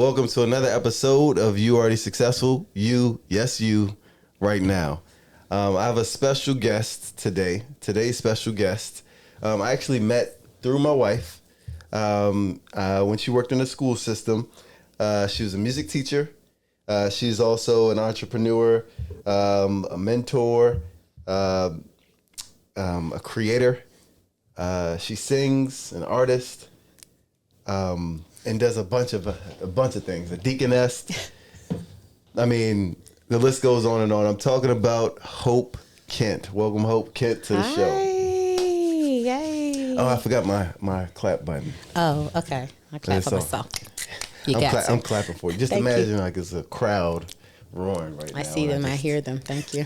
Welcome to another episode of You Already Successful. You, yes, you, right now. I have a special guest today. Today's special guest, I actually met through my wife when she worked in the school system. She was a music teacher. She's also an entrepreneur, a mentor, a creator. She sings, an artist, and does a bunch of things. A deaconess. I mean, the list goes on and on. I'm talking about Hope Kent. Welcome, Hope Kent, to the show. Yay! Oh, I forgot my clap button. Oh, okay. I clap for myself. I'm clapping for you. Just Thank imagine you. like it's a crowd roaring right now. I see them. I hear them. Thank you.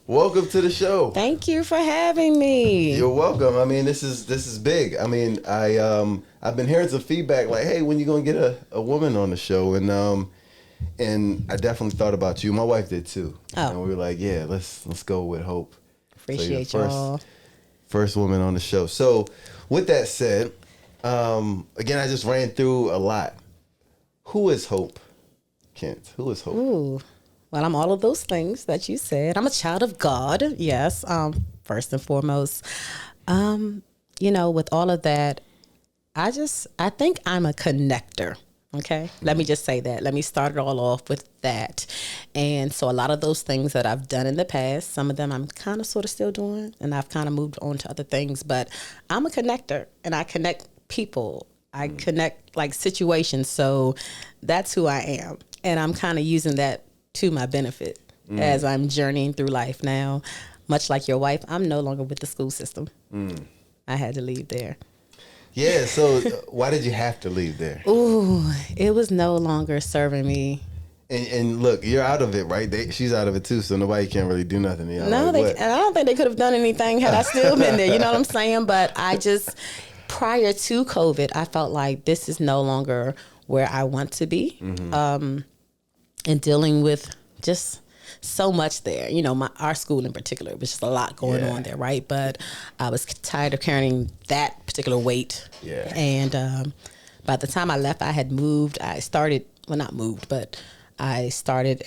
Welcome to the show. Thank you for having me. You're welcome. I mean, this is big. I mean, I've been hearing some feedback like, hey, when you gonna get a woman on the show? And I definitely thought about you. My wife did too. Oh. And we were like, yeah, let's go with Hope. Appreciate so y'all. First woman on the show. So with that said, again, I just ran through a lot. Who is Hope Kent? Who is Hope? Ooh. Well, I'm all of those things that you said. I'm a child of God. Yes. First and foremost. With all of that, I think I'm a connector. Okay. Let me just say that. Let me start it all off with that. And so a lot of those things that I've done in the past, some of them I'm kind of sort of still doing, and I've kind of moved on to other things, but I'm a connector, and I connect people. I connect like situations. So that's who I am. And I'm kind of using that to my benefit as I'm journeying through life now. Much like your wife, I'm no longer with the school system. I had to leave there. Yeah, so why did you have to leave there? Ooh, it was no longer serving me. And look, you're out of it, right? She's out of it too, so nobody can really do nothing to you. No, and I don't think they could have done anything had I still been there. You know what I'm saying? But prior to COVID, I felt like this is no longer where I want to be. And dealing with just so much there. You know, our school in particular, was just a lot going on there, right? But I was tired of carrying that particular weight. Yeah. And by the time I left, I had moved. I started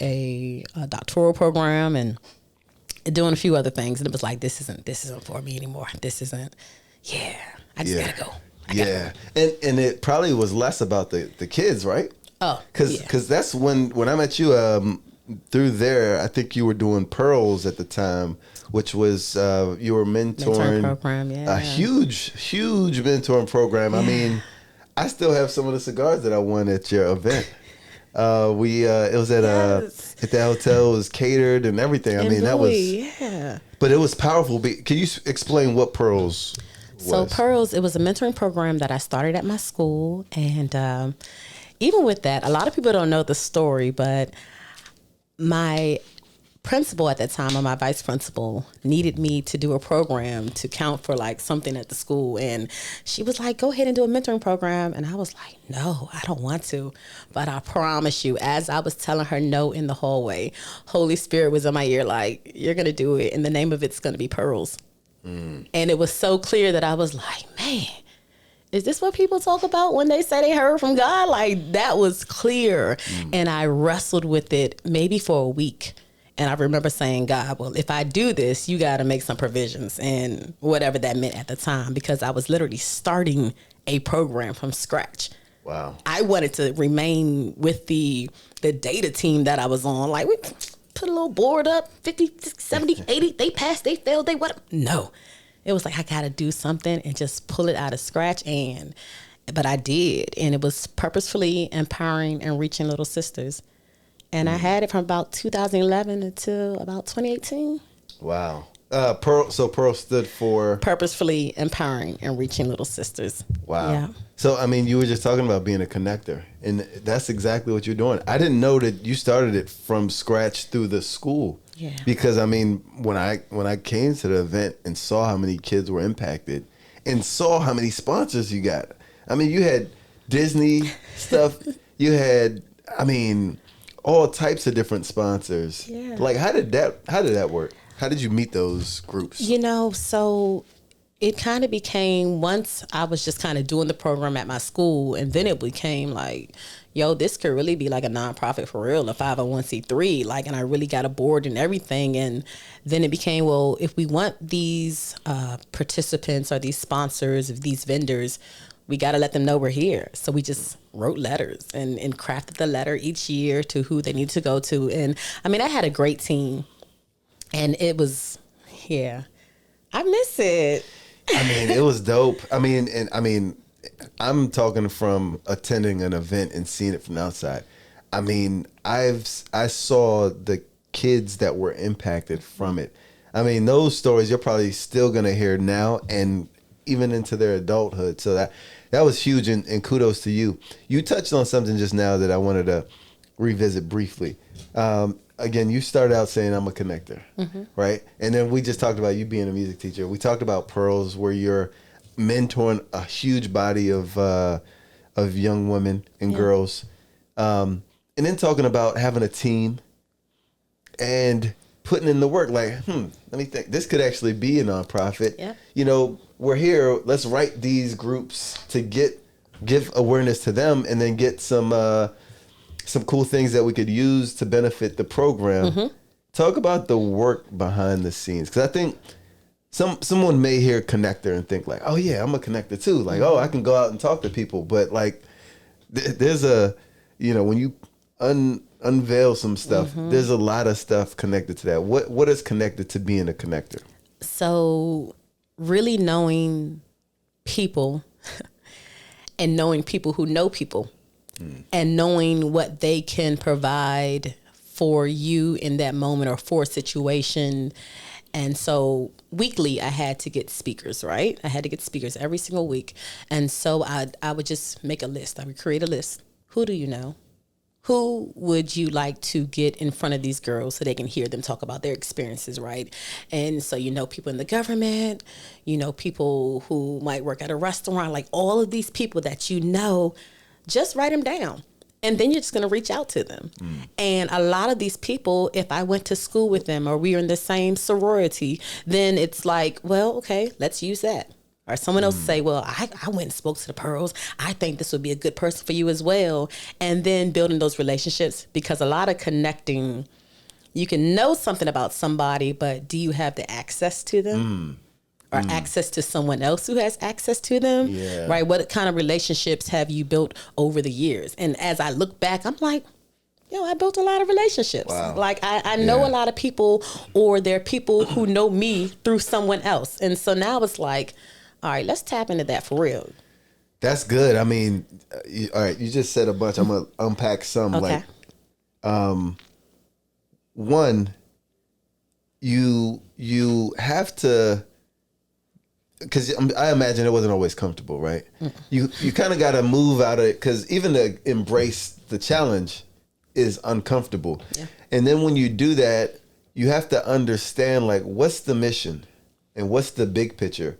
a doctoral program and doing a few other things. And it was like, this isn't for me anymore. I just gotta go. And it probably was less about the kids, right? Oh, because that's when I met you through there. I think you were doing Pearls at the time, which was you were mentoring program, a huge mentoring program. I mean, I still have some of the cigars that I won at your event. It was at the hotel. It was catered and everything. I mean, that was but it was powerful. Can you explain what Pearls was? So Pearls, it was a mentoring program that I started at my school, and even with that, a lot of people don't know the story, but my principal at that time, or my vice principal, needed me to do a program to count for like something at the school. And she was like, go ahead and do a mentoring program. And I was like, no, I don't want to. But I promise you, as I was telling her no in the hallway, Holy Spirit was in my ear like, you're going to do it. And the name of it's going to be Pearls. And it was so clear that I was like, man, is this what people talk about when they say they heard from God? Like, that was clear. And I wrestled with it maybe for a week. And I remember saying, God, well, if I do this, you got to make some provisions, and whatever that meant at the time, because I was literally starting a program from scratch. Wow. I wanted to remain with the data team that I was on. Like, we put a little board up, 50, 70, 80, they passed, they failed, what? No. It was like, I got to do something and just pull it out of scratch. But I did. And it was purposefully empowering and reaching little sisters. And I had it from about 2011 until about 2018. Wow. Pearl stood for? Purposefully empowering and reaching little sisters. Wow. Yeah. So, I mean, you were just talking about being a connector, and that's exactly what you're doing. I didn't know that you started it from scratch through the school. Yeah. Because, I mean, when I came to the event and saw how many kids were impacted and saw how many sponsors you got. I mean, you had Disney stuff. You had, I mean, all types of different sponsors. Yeah. Like, how did that work? How did you meet those groups? You know, so It kind of became, once I was just kind of doing the program at my school, and then it became like, yo, this could really be like a nonprofit for real, a 501c3, like, and I really got a board and everything. And then it became, well, if we want these participants or these sponsors, these vendors, we got to let them know we're here. So we just wrote letters and crafted the letter each year to who they need to go to. And I mean, I had a great team, and it was, yeah, I miss it. I mean, it was dope. I mean, I'm talking from attending an event and seeing it from the outside. I mean, I saw the kids that were impacted from it. I mean, those stories you're probably still gonna hear now and even into their adulthood. So that was huge, and kudos to you. You touched on something just now that I wanted to revisit briefly. Again, you started out saying I'm a connector, right? And then we just talked about you being a music teacher. We talked about Pearls, where you're mentoring a huge body of young women and girls, and then talking about having a team and putting in the work. Like, let me think. This could actually be a nonprofit. Yeah. You know, we're here. Let's write these groups to give awareness to them, and then get some cool things that we could use to benefit the program. Talk about the work behind the scenes, because I think someone may hear connector and think like, oh yeah, I'm a connector too. Like, oh, I can go out and talk to people. But like, there's when you unveil some stuff, there's a lot of stuff connected to that. What is connected to being a connector? So really knowing people and knowing people who know people. And knowing what they can provide for you in that moment or for a situation. And so weekly, I had to get speakers, right? I had to get speakers every single week. And so I would just make a list. I would create a list. Who do you know? Who would you like to get in front of these girls so they can hear them talk about their experiences, right? And so, people in the government, people who might work at a restaurant, like all of these people that just write them down. And then you're just going to reach out to them. And a lot of these people, if I went to school with them or we were in the same sorority, then it's like, well, okay, let's use that. Or someone else say, well, I went and spoke to the Pearls. I think this would be a good person for you as well. And then building those relationships, because a lot of connecting, you can know something about somebody, but do you have the access to them? Or access to someone else who has access to them, right? What kind of relationships have you built over the years? And as I look back, I'm like, I built a lot of relationships. Wow. Like I know a lot of people, or there are people who know me through someone else. And so now it's like, all right, let's tap into that for real. That's good. I mean, all right, you just said a bunch. I'm going to unpack some. Okay. Like, one, you have to, because I imagine it wasn't always comfortable, right? You kind of got to move out of it, because even to embrace the challenge is uncomfortable. Yeah. And then when you do that, you have to understand, like, what's the mission and what's the big picture?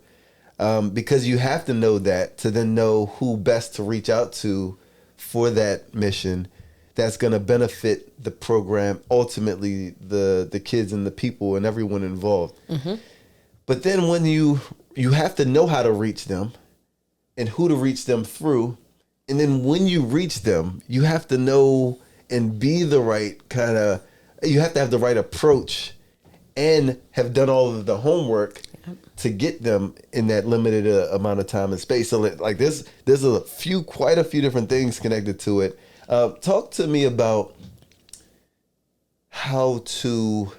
Because you have to know that to then know who best to reach out to for that mission that's going to benefit the program, ultimately the kids and the people and everyone involved. But then when you have to know how to reach them and who to reach them through. And then when you reach them, you have to know and be the right you have to have the right approach and have done all of the homework to get them in that limited amount of time and space. So like there's quite a few different things connected to it. Talk to me about how to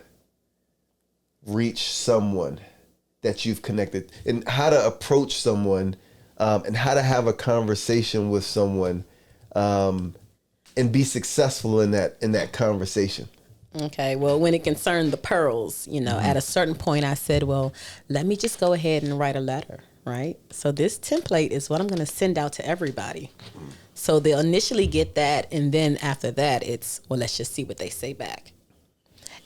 reach someone that you've connected, and how to approach someone, and how to have a conversation with someone, and be successful in that conversation. Okay, well, when it concerned the Pearls, at a certain point I said, well, let me just go ahead and write a letter, right? So this template is what I'm going to send out to everybody. So they'll initially get that, and then after that, it's, well, let's just see what they say back.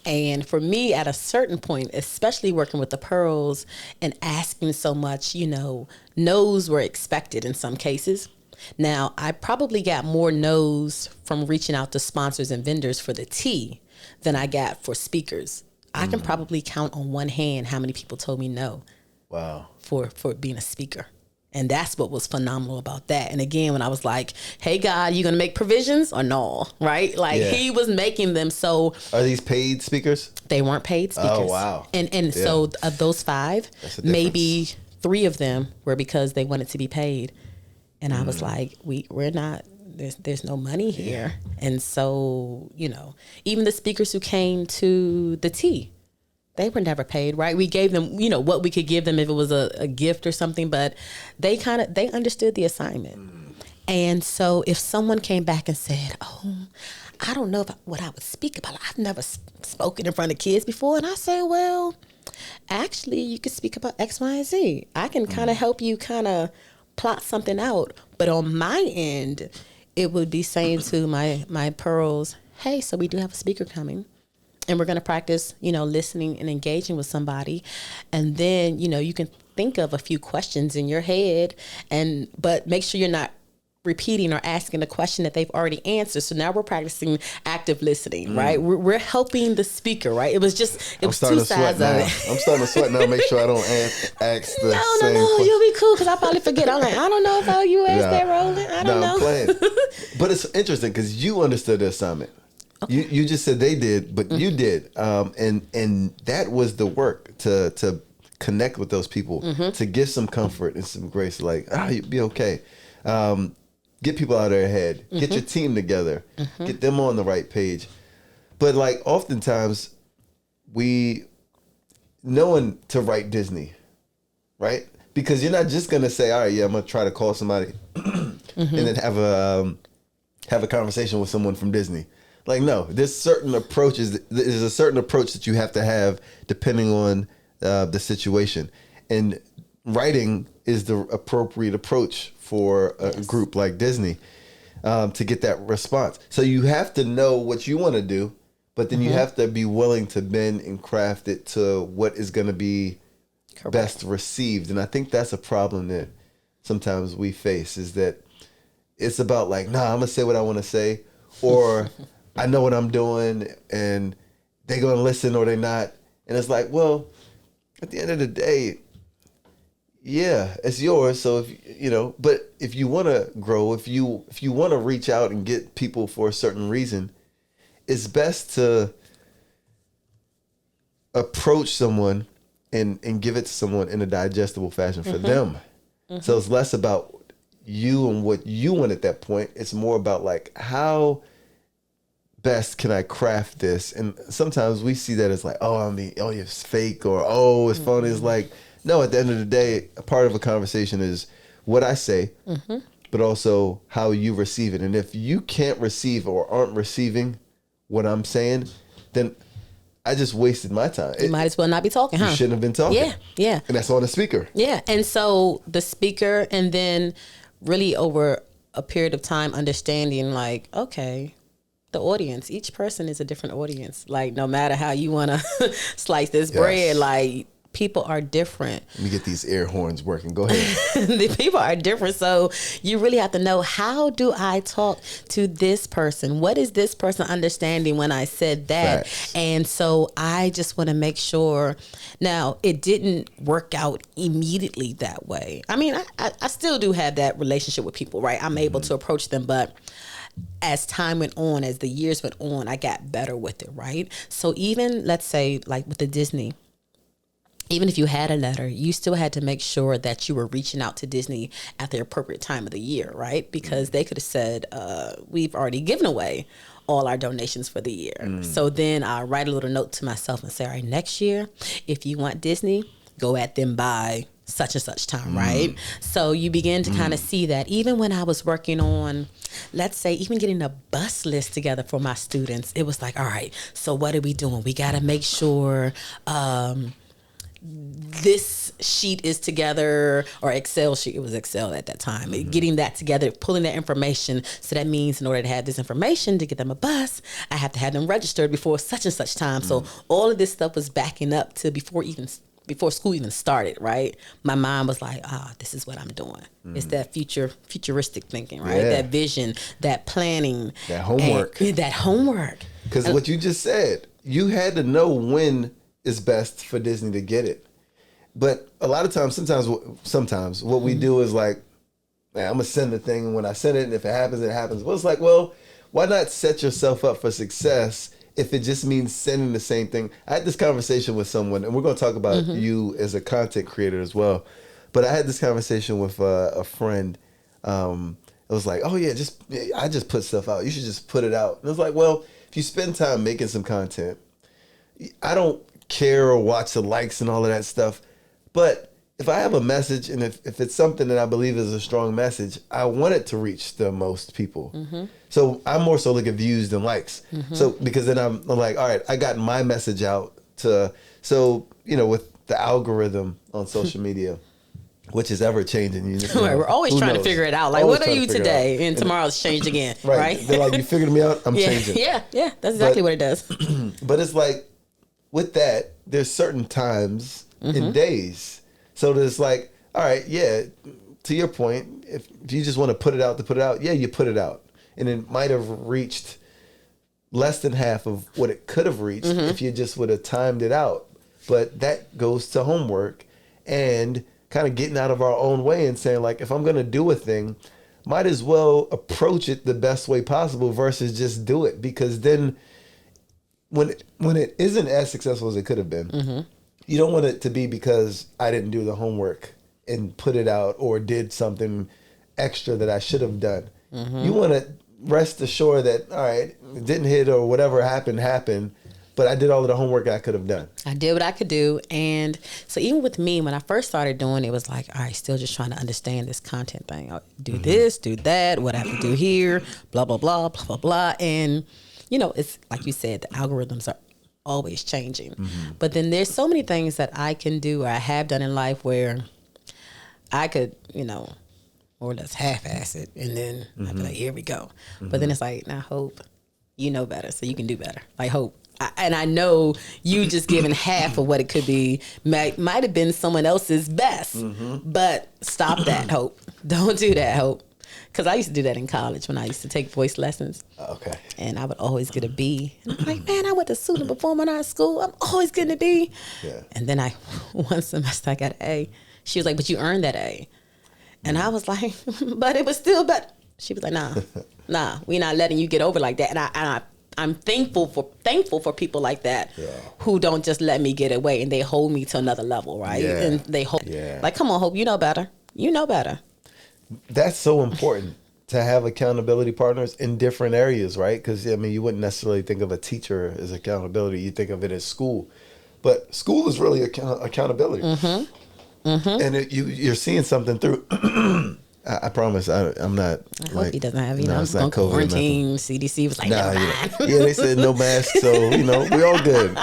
And for me, at a certain point, especially working with the Pearls and asking so much, no's were expected in some cases. Now, I probably got more no's from reaching out to sponsors and vendors for the tea than I got for speakers. I can probably count on one hand how many people told me no. Wow. for being a speaker. And that's what was phenomenal about that. And again, when I was like, hey, God, you going to make provisions or no? Right? Like he was making them. So are these paid speakers? They weren't paid speakers. Oh, wow. And so of those 5, maybe 3 of them were because they wanted to be paid. And I was like, we're not, there's no money here. And so, you know, even the speakers who came to the tea, they were never paid, right? We gave them, you know, what we could give them if it was a gift or something, but they understood the assignment. And so if someone came back and said, oh, I don't know what I would speak about. I've never spoken in front of kids before. And I say, well, actually, you could speak about X, Y, and Z. I can kind of help you kind of plot something out. But on my end, it would be saying to my pearls, hey, so we do have a speaker coming. And we're going to practice, you know, listening and engaging with somebody. And then, you know, you can think of a few questions in your head, but make sure you're not repeating or asking a question that they've already answered. So now we're practicing active listening, right? We're helping the speaker, right? It was two sides of it. I'm starting to sweat now. Make sure I don't ask the same No, question. you'll be cool because I probably forget. I'm like, I don't know how you asked that, Roland. I don't know. I'm playing. But it's interesting because you understood the assignment. Okay. You just said they did, but you did. And that was the work to connect with those people, to give some comfort and some grace, like, you'll be okay. Get people out of their head, get your team together, get them on the right page. But like oftentimes knowing to write Disney, right? Because you're not just going to say, all right, I'm going to try to call somebody and then have a conversation with someone from Disney. Like, no, there's certain approaches. There's a certain approach that you have to have depending on the situation. And writing is the appropriate approach for a group like Disney to get that response. So you have to know what you want to do, but then you have to be willing to bend and craft it to what is going to be best received. And I think that's a problem that sometimes we face, is that it's about like, I'm going to say what I want to say, or I know what I'm doing and they're going to listen or they're not. And it's like, well, at the end of the day, yeah, it's yours. So but if you want to grow, if you want to reach out and get people for a certain reason, it's best to approach someone and give it to someone in a digestible fashion for them. So it's less about you and what you want at that point. It's more about like, how best can I craft this? And sometimes we see that as like, it's fake, or it's phony. It's like, no, at the end of the day, a part of a conversation is what I say, but also how you receive it. And if you can't receive or aren't receiving what I'm saying, then I just wasted my time. You might as well not be talking, huh? You shouldn't have been talking. Yeah. And that's on the speaker. Yeah. And so the speaker, and then really over a period of time understanding like, okay, the audience, each person is a different audience. Like, no matter how you want to slice this bread, like, people are different. Let me get these air horns working. Go ahead. The people are different. So you really have to know, how do I talk to this person? What is this person understanding when I said that? Facts. And so I just want to make sure. Now, it didn't work out immediately that way. I mean, I still do have that relationship with people, right? I'm able to approach them, but as time went on, as the years went on, I got better with it, right? So even, let's say, like with the Disney, even if you had a letter, you still had to make sure that you were reaching out to Disney at the appropriate time of the year, right? Because they could have said, we've already given away all our donations for the year. So then I write a little note to myself and say, all right, next year, if you want Disney, go at them by such and such time, right? So you begin to kind of see that. Even when I was working on, let's say, even getting a bus list together for my students, it was like, all right, so what are we doing? We got to make sure this sheet is together, or Excel sheet. It was Excel at that time. Getting that together, pulling that information. So that means in order to have this information to get them a bus, I have to have them registered before such and such time. So all of this stuff was backing up to before school even started, right? My mind was like, this is what I'm doing. It's that futuristic thinking, right? Yeah. That vision, that planning. That homework. That homework. Because what you just said, you had to know when it's best for Disney to get it. But a lot of times, sometimes what we do is like, man, I'm gonna send the thing, and when I send it, and if it happens, it happens. Well, it's like, well, why not set yourself up for success if it just means sending the same thing? I had this conversation with someone, and we're gonna talk about you as a content creator as well. But I had this conversation with a friend. It was like, oh yeah, I just put stuff out. You should just put it out. And it was like, well, if you spend time making some content, I don't care or watch the likes and all of that stuff. But if I have a message, and if it's something that I believe is a strong message, I want it to reach the most people. So I'm more so looking at views than likes. So because then I'm like, all right, I got my message out so with the algorithm on social media, which is ever changing. Right, we're always trying to figure it out. Like, Always what are you today? And tomorrow's changed again. Right? They're like, you figured me out, I'm changing. Yeah, that's exactly what it does. But it's like, with that, there's certain times and days. So there's like, all right, yeah, to your point, if you just want to put it out, yeah, you put it out. And it might have reached less than half of what it could have reached if you just would have timed it out. But that goes to homework and kind of getting out of our own way and saying, like, if I'm going to do a thing, might as well approach it the best way possible versus just do it. Because then when it isn't as successful as it could have been, you don't want it to be because I didn't do the homework and put it out or did something extra that I should have done. You want to rest assured that, all right, it didn't hit or whatever happened, but I did all of the homework I could have done. I did what I could do. And so even with me, when I first started doing it, was like, all right, still just trying to understand this content thing. I'll do this, do that, what I have to do here, blah, blah, blah, blah, blah, blah. And, it's like you said, the algorithms are always changing. But then there's so many things that I can do or I have done in life where I could, more or less half-ass it. And then I'd be like, here we go. But then it's like, now, Hope, you know better, so you can do better. Like, Hope. And I know you just giving half of what it could be might have been someone else's best. But stop that, Hope. Don't do that, Hope. Because I used to do that in college when I used to take voice lessons. Okay. And I would always get a B. And I'm like, man, I went to student performing arts school. I'm always getting a B. Yeah. And then one semester I got an A. She was like, but you earned that A. And I was like, but it was still better. She was like, nah, we're not letting you get over like that. And I'm thankful for people like that who don't just let me get away and they hold me to another level, right? Yeah. And they hold, like, come on, Hope, you know better. You know better. That's so important to have accountability partners in different areas, right? Because, you wouldn't necessarily think of a teacher as accountability. You think of it as school. But school is really accountability. And you're seeing something through. I promise I'm not. I hope he doesn't have, it's not COVID. Quarantine, CDC was like, never mind. They said no mask, so, we all good.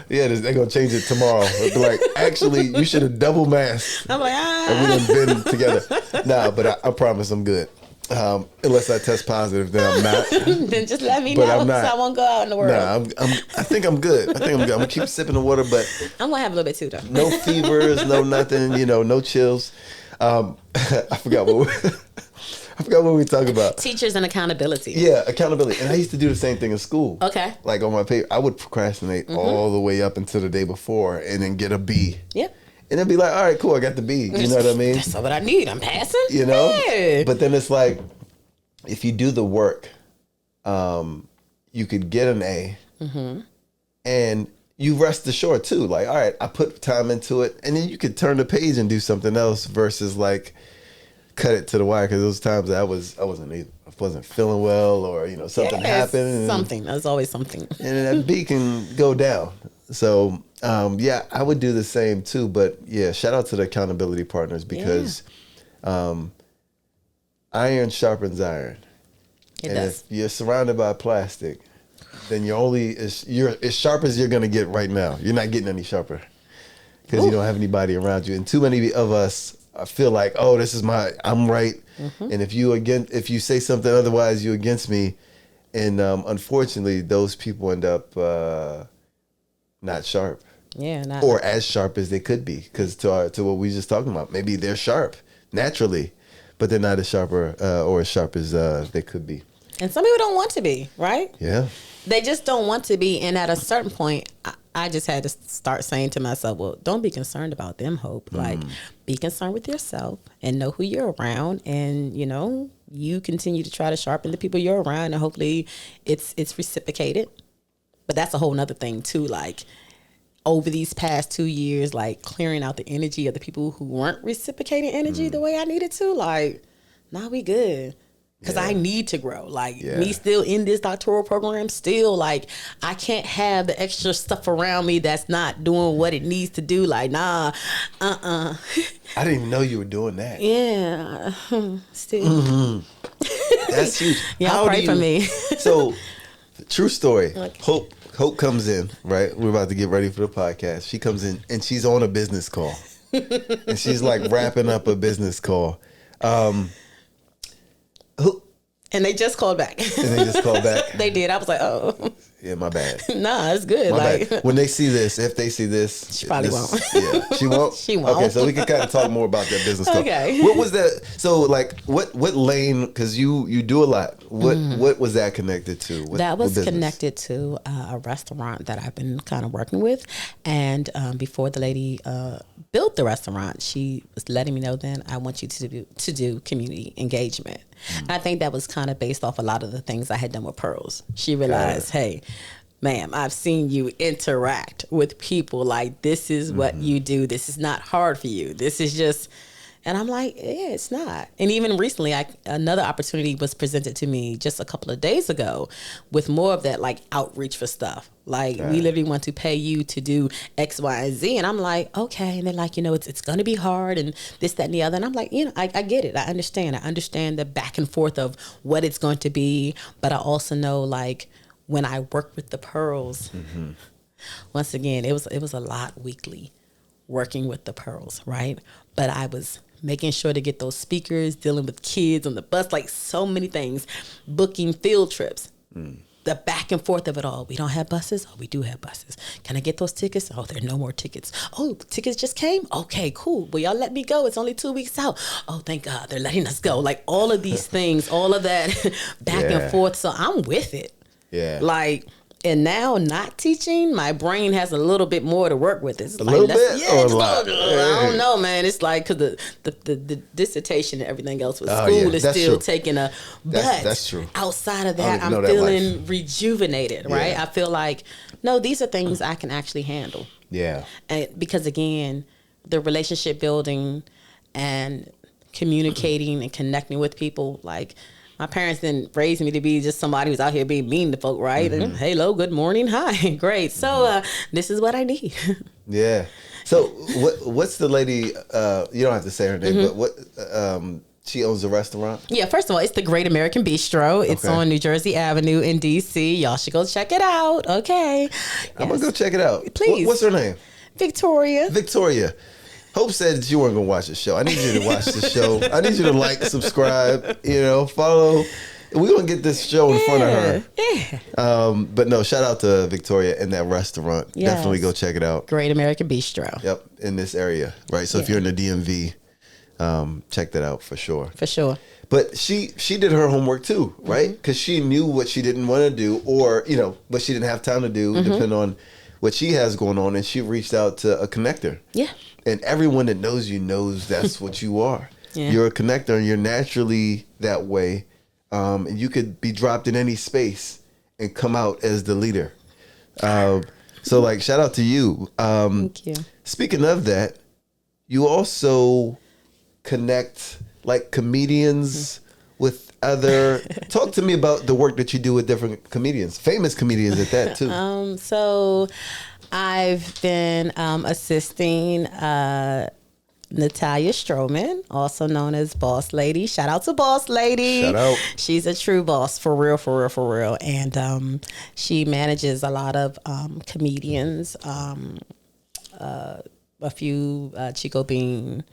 They're going to change it tomorrow. They'll be like, actually, you should have double masked. I'm like, and we done been together. Nah, but I promise I'm good. Unless I test positive, then I'm not. Then just let me know so I won't go out in the world. Nah, I think I'm good. I'm going to keep sipping the water, but I'm going to have a little bit too, though. No fevers, no nothing, no chills. I forgot what we were talking about. Teachers and accountability. Yeah, accountability. And I used to do the same thing in school. Okay. Like on my paper, I would procrastinate all the way up until the day before and then get a B. Yep. And then be like, all right, cool, I got the B. You know what I mean? That's not what I need. I'm passing. Yeah. But then it's like, if you do the work, you could get an A. And you rest assured too. Like, all right, I put time into it. And then you could turn the page and do something else versus like cut it to the wire. Because those times I wasn't feeling well or, something happened. There's always something. And that B can go down. So, I would do the same too. But yeah, shout out to the accountability partners because iron sharpens iron. It does. If you're surrounded by plastic, then you're as sharp as you're going to get right now. You're not getting any sharper because you don't have anybody around you. And too many of us feel like, oh, I'm right. And if you say something otherwise, you're against me. And unfortunately, those people end up not sharp. Yeah, or as sharp as they could be. Because to what we just talking about, maybe they're sharp naturally, but they're not as sharp or as sharp as they could be. And some people don't want to be, right? Yeah. They just don't want to be. And at a certain point, I just had to start saying to myself, well, don't be concerned about them, Hope. Like, be concerned with yourself and know who you're around. And, you know, you continue to try to sharpen the people you're around, and hopefully it's reciprocated. But that's a whole nother thing too. Like, over these past 2 years, like clearing out the energy of the people who weren't reciprocating energy the way I needed to, like, nah, we good. Because I need to grow. Like, me still in this doctoral program, still, like, I can't have the extra stuff around me that's not doing what it needs to do. Like, nah, I didn't even know you were doing that. Yeah. Still. That's huge. Y'all pray for me. So, true story. Okay. Hope comes in, right? We're about to get ready for the podcast. She comes in, and she's on a business call. And she's, like, wrapping up a business call. And they just called back. They did. I was like, oh. Yeah, my bad. Nah, it's good. Bad. When they see this, if they see this. She probably won't. Yeah, she won't? She won't. Okay, so we can kind of talk more about that business call. Okay. What was that? So, like, what lane, because you do a lot. What was that connected to? That was connected to a restaurant that I've been kind of working with. And before the lady built the restaurant, she was letting me know, then I want you to do community engagement. And I think that was kind of based off a lot of the things I had done with Pearls. She realized, hey, ma'am, I've seen you interact with people. Like, this is what you do. This is not hard for you. This is just... And I'm like, yeah, it's not. And even recently, another opportunity was presented to me just a couple of days ago with more of that, like, outreach for stuff. Like, we literally want to pay you to do X, Y, and Z. And I'm like, okay. And they're like, you know, it's going to be hard and this, that, and the other. And I'm like, you know, I get it. I understand. I understand the back and forth of what it's going to be. But I also know, like, when I work with the Pearls, once again, it was a lot weekly working with the Pearls, right? But I was making sure to get those speakers, dealing with kids on the bus, like so many things, booking field trips, the back and forth of it all. We don't have buses. Oh, we do have buses. Can I get those tickets? Oh, there are no more tickets. Oh, tickets just came? Okay, cool. Well, y'all let me go. It's only 2 weeks out. Oh, thank God they're letting us go. Like, all of these things, all of that back and forth. So I'm with it. Yeah. Like, and now not teaching, my brain has a little bit more to work with. It's a little bit or a lot? I don't know, man. It's like, because the dissertation and everything else with school is still taking a... But that's true. Outside of that, I'm feeling rejuvenated, right? I feel like, no, these are things I can actually handle. Yeah. And because, again, the relationship building and communicating and connecting with people, like... My parents didn't raise me to be just somebody who's out here being mean to folk, right? And, hello, good morning, hi, great. So this is what I need. Yeah. So what's the lady? You don't have to say her name, but what? She owns a restaurant. Yeah. First of all, it's the Great American Bistro. It's on New Jersey Avenue in DC. Y'all should go check it out. Okay. Yes. I'm gonna go check it out. Please. What's her name? Victoria. Hope said that you weren't gonna watch the show. I need you to watch the show. I need you to like, subscribe, follow. We're gonna get this show in front of her. Yeah. But no, shout out to Victoria in that restaurant. Yes. Definitely go check it out. Great American Bistro. Yep, in this area, right? So if you're in the DMV, check that out for sure. For sure. But she did her homework too, right? Because she knew what she didn't want to do, or what she didn't have time to do, depending on what she has going on, and she reached out to a connector. Yeah. And everyone that knows you knows that's what you are. Yeah. You're a connector, and you're naturally that way. And you could be dropped in any space and come out as the leader. So, like, shout out to you. Thank you. Speaking of that, you also connect, like, comedians with other... Talk to me about the work that you do with different comedians, famous comedians at that, too. So I've been assisting Natalia Stroman, also known as Boss Lady. Shout out to Boss Lady. Shout out. She's a true boss, for real, for real, for real. And she manages a lot of comedians, a few Chico Bean,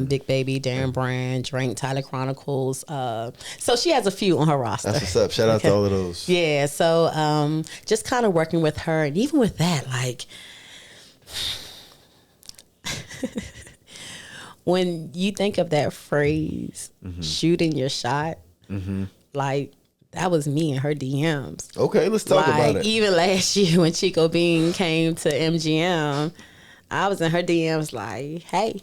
Big Baby, Darren Brand, Drink, Tyler Chronicles. So she has a few on her roster. That's what's up. Shout out to all of those. Yeah. So just kind of working with her. And even with that, like, when you think of that phrase, shooting your shot, like, that was me in her DMs. Okay, let's talk about it. Even last year when Chico Bean came to MGM, I was in her DMs like, hey,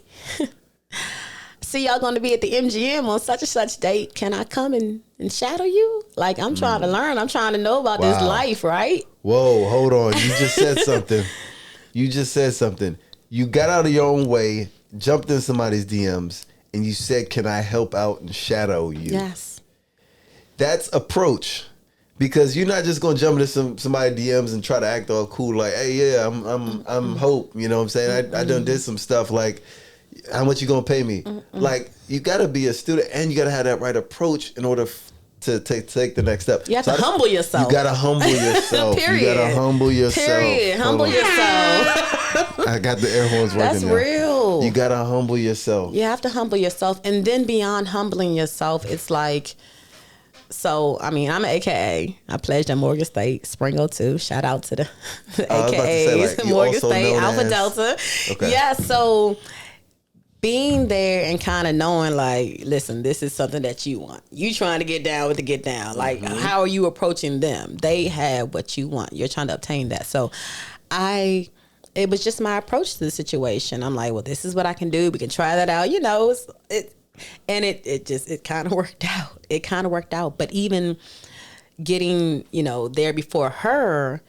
see y'all going to be at the MGM on such and such date. Can I come and shadow you? Like, I'm trying to learn. I'm trying to know about this life, right? Whoa, hold on. You just said something. You got out of your own way, jumped in somebody's DMs, and you said, can I help out and shadow you? Yes. That's approach. Because you're not just gonna jump into somebody's DMs and try to act all cool like, hey, yeah, I'm Hope. You know what I'm saying? I done did some stuff like, how much you gonna pay me? Like, you gotta be a student and you gotta have that right approach in order to take the next step. You have to humble yourself. You gotta humble yourself. Period. You gotta humble yourself. Period. Humble yourself. I got the air horns working. That's now. real. You gotta humble yourself. You have to humble yourself, and then beyond humbling yourself, it's like. So, I mean, I'm an AKA. I pledged at Morgan State, Spring 02. Shout out to the AKAs, like, Morgan State, Alpha Delta. Okay. Yeah, so being there and kind of knowing, like, listen, this is something that you want. You trying to get down with the get down. Like, how are you approaching them? They have what you want. You're trying to obtain that. So, it was just my approach to the situation. I'm like, well, this is what I can do. We can try that out. You know, it kind of worked out. It kind of worked out. But even getting, there before her,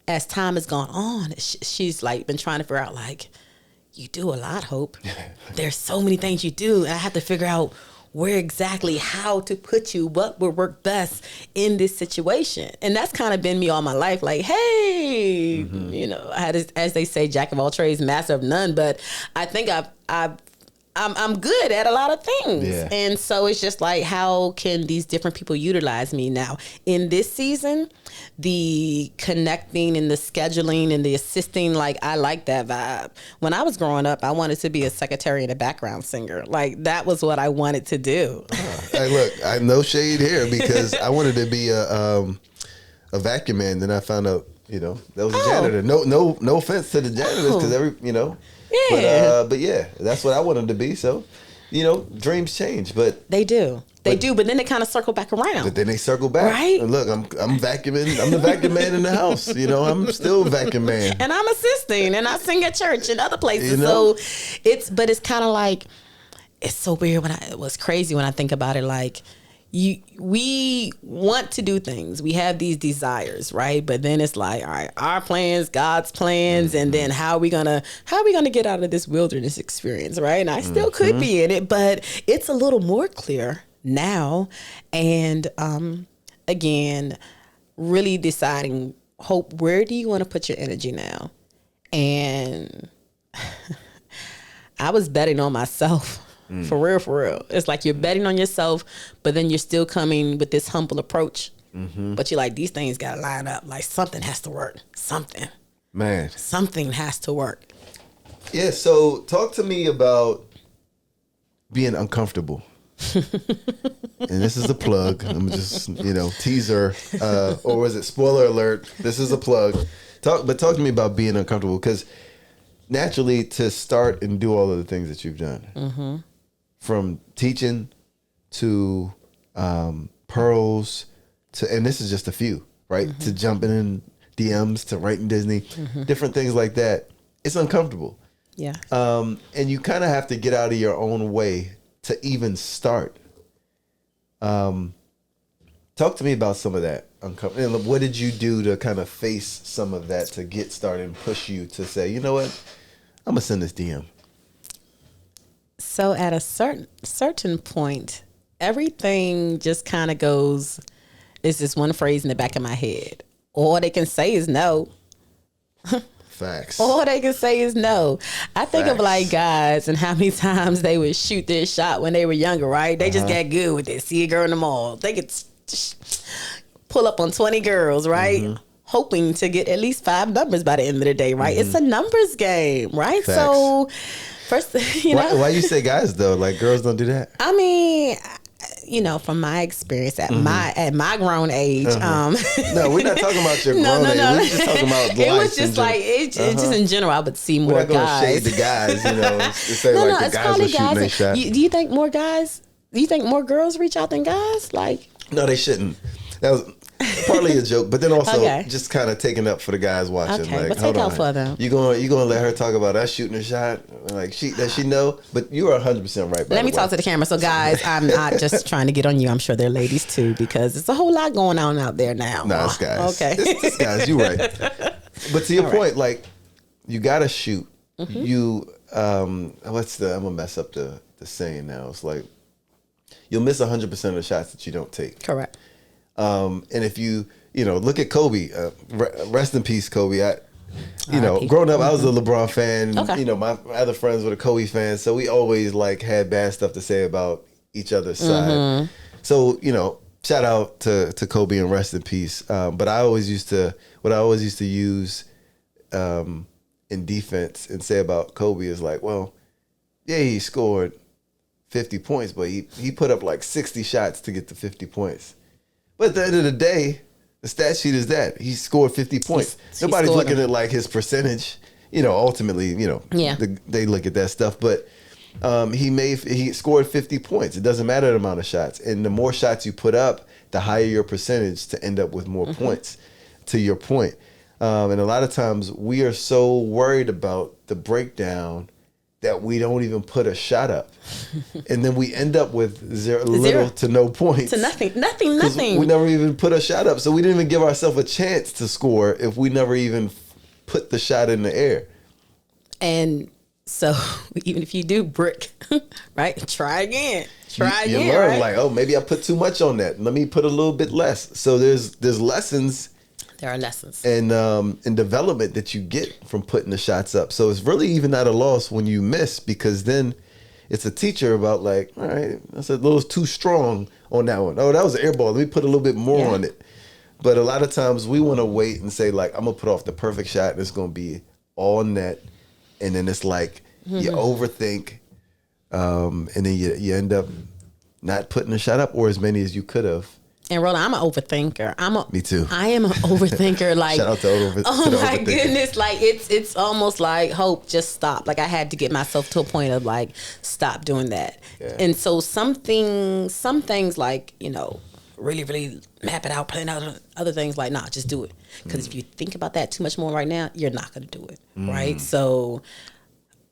as time has gone on, she's like been trying to figure out, like, you do a lot, Hope. There's so many things you do. And I have to figure out where exactly how to put you, what would work best in this situation. And that's kind of been me all my life. Like, hey, I had, as they say, jack of all trades, master of none. But I think I'm good at a lot of things. Yeah. And so it's just like, how can these different people utilize me now? In this season, the connecting and the scheduling and the assisting, like, I like that vibe. When I was growing up, I wanted to be a secretary and a background singer. Like, that was what I wanted to do. Hey, look, I no shade here because I wanted to be a vacuum man. Then I found out, that was a janitor. No offense to the janitors because Yeah. But yeah, that's what I wanted to be. So, dreams change, but they do. But then they kind of circle back around. But then they circle back. Right. And look, I'm vacuuming. I'm the vacuum man in the house. I'm still vacuum man. And I'm assisting, and I sing at church and other places. So it's kind of like, it's so weird it was crazy when I think about it. Like, we want to do things. We have these desires, right? But then it's like, all right, our plans, God's plans, and then how are we gonna get out of this wilderness experience, right? And I still could be in it, but it's a little more clear now. And again, really deciding, Hope, where do you want to put your energy now? And I was betting on myself. For real. It's like you're betting on yourself, but then you're still coming with this humble approach. But you're like, these things got to line up. Like, something has to work. Something has to work. Yeah, so talk to me about being uncomfortable. And this is a plug. I'm just, teaser, or was it spoiler alert? This is a plug. Talk to me about being uncomfortable, because naturally, to start and do all of the things that you've done, from teaching to pearls to, and this is just a few, right? To jumping in DMs, to writing Disney, different things like that. It's uncomfortable. Yeah. And you kind of have to get out of your own way to even start. Talk to me about some of that. And what did you do to kind of face some of that, to get started and push you to say, you know what, I'm gonna send this DM? So at a certain point, everything just kind of goes, it's this one phrase in the back of my head. All they can say is no. Facts. All they can say is no. I think of like guys and how many times they would shoot their shot when they were younger, right? They just got good with it. See a girl in the mall. They could pull up on 20 girls, right? Hoping to get at least 5 numbers by the end of the day, right? It's a numbers game, right? Facts. So first, Why you say guys though? Like, girls don't do that? I mean, from my experience at my grown age. No, we're not talking about your grown age. We're just talking about life. It was just like it just in general. I would see more we're not guys. Shade the guys, the it's guys probably were shooting their shot. Do you think more guys? Do you think more girls reach out than guys? Like, no, they shouldn't. That was partly a joke, but then also Okay. just kind of taking up for the guys watching. Okay, Like, but hold take on, out for them. you gonna let her talk about us shooting a shot? Like does she know? But you are 100% right. Let me talk to the camera. So, guys, I'm not just trying to get on you. I'm sure there are ladies too, because it's a whole lot going on out there now. Nah, it's guys. Okay. It's guys. You right. But to your point, like, you gotta shoot. You I'm gonna mess up the saying now. It's like you'll miss 100% of the shots that you don't take. Correct. And if you look at Kobe, rest in peace, Kobe. R.I.P. Growing up, I was a LeBron fan. Okay. My other friends were the Kobe fans, so we always like had bad stuff to say about each other's side. So shout out to Kobe and rest in peace. But what I always used to use in defense and say about Kobe is like, well, yeah, he scored 50 points, but he put up like 60 shots to get to 50 points. But at the end of the day, the stat sheet is that he scored 50 points. Nobody's looking at like his percentage. Ultimately, Yeah. they look at that stuff. But he scored 50 points. It doesn't matter the amount of shots, and the more shots you put up, the higher your percentage to end up with more points. To your point, and a lot of times we are so worried about the breakdown that we don't even put a shot up, and then we end up with little to no points. To nothing. We never even put a shot up, so we didn't even give ourselves a chance to score if we never even put the shot in the air. And so even if you do brick, right? Try again. You learn, right? like, oh, maybe I put too much on that. Let me put a little bit less. So there's lessons. There are lessons. And development that you get from putting the shots up. So it's really even not a loss when you miss, because then it's a teacher about like, all right, that's a little too strong on that one. Oh, that was an air ball. Let me put a little bit more on it. But a lot of times we want to wait and say like, I'm going to put off the perfect shot and it's going to be all net. And then it's like you overthink, and then you end up not putting the shot up or as many as you could have. And Roland, I'm an overthinker. Me too. I am an overthinker. Like, shout out to oh my goodness, like it's almost like, Hope, just stop. Like I had to get myself to a point of like, stop doing that. Yeah. And so some things like really, really map it out, plan out. Other things like, nah, just do it. Because if you think about that too much more right now, you're not going to do it, right? So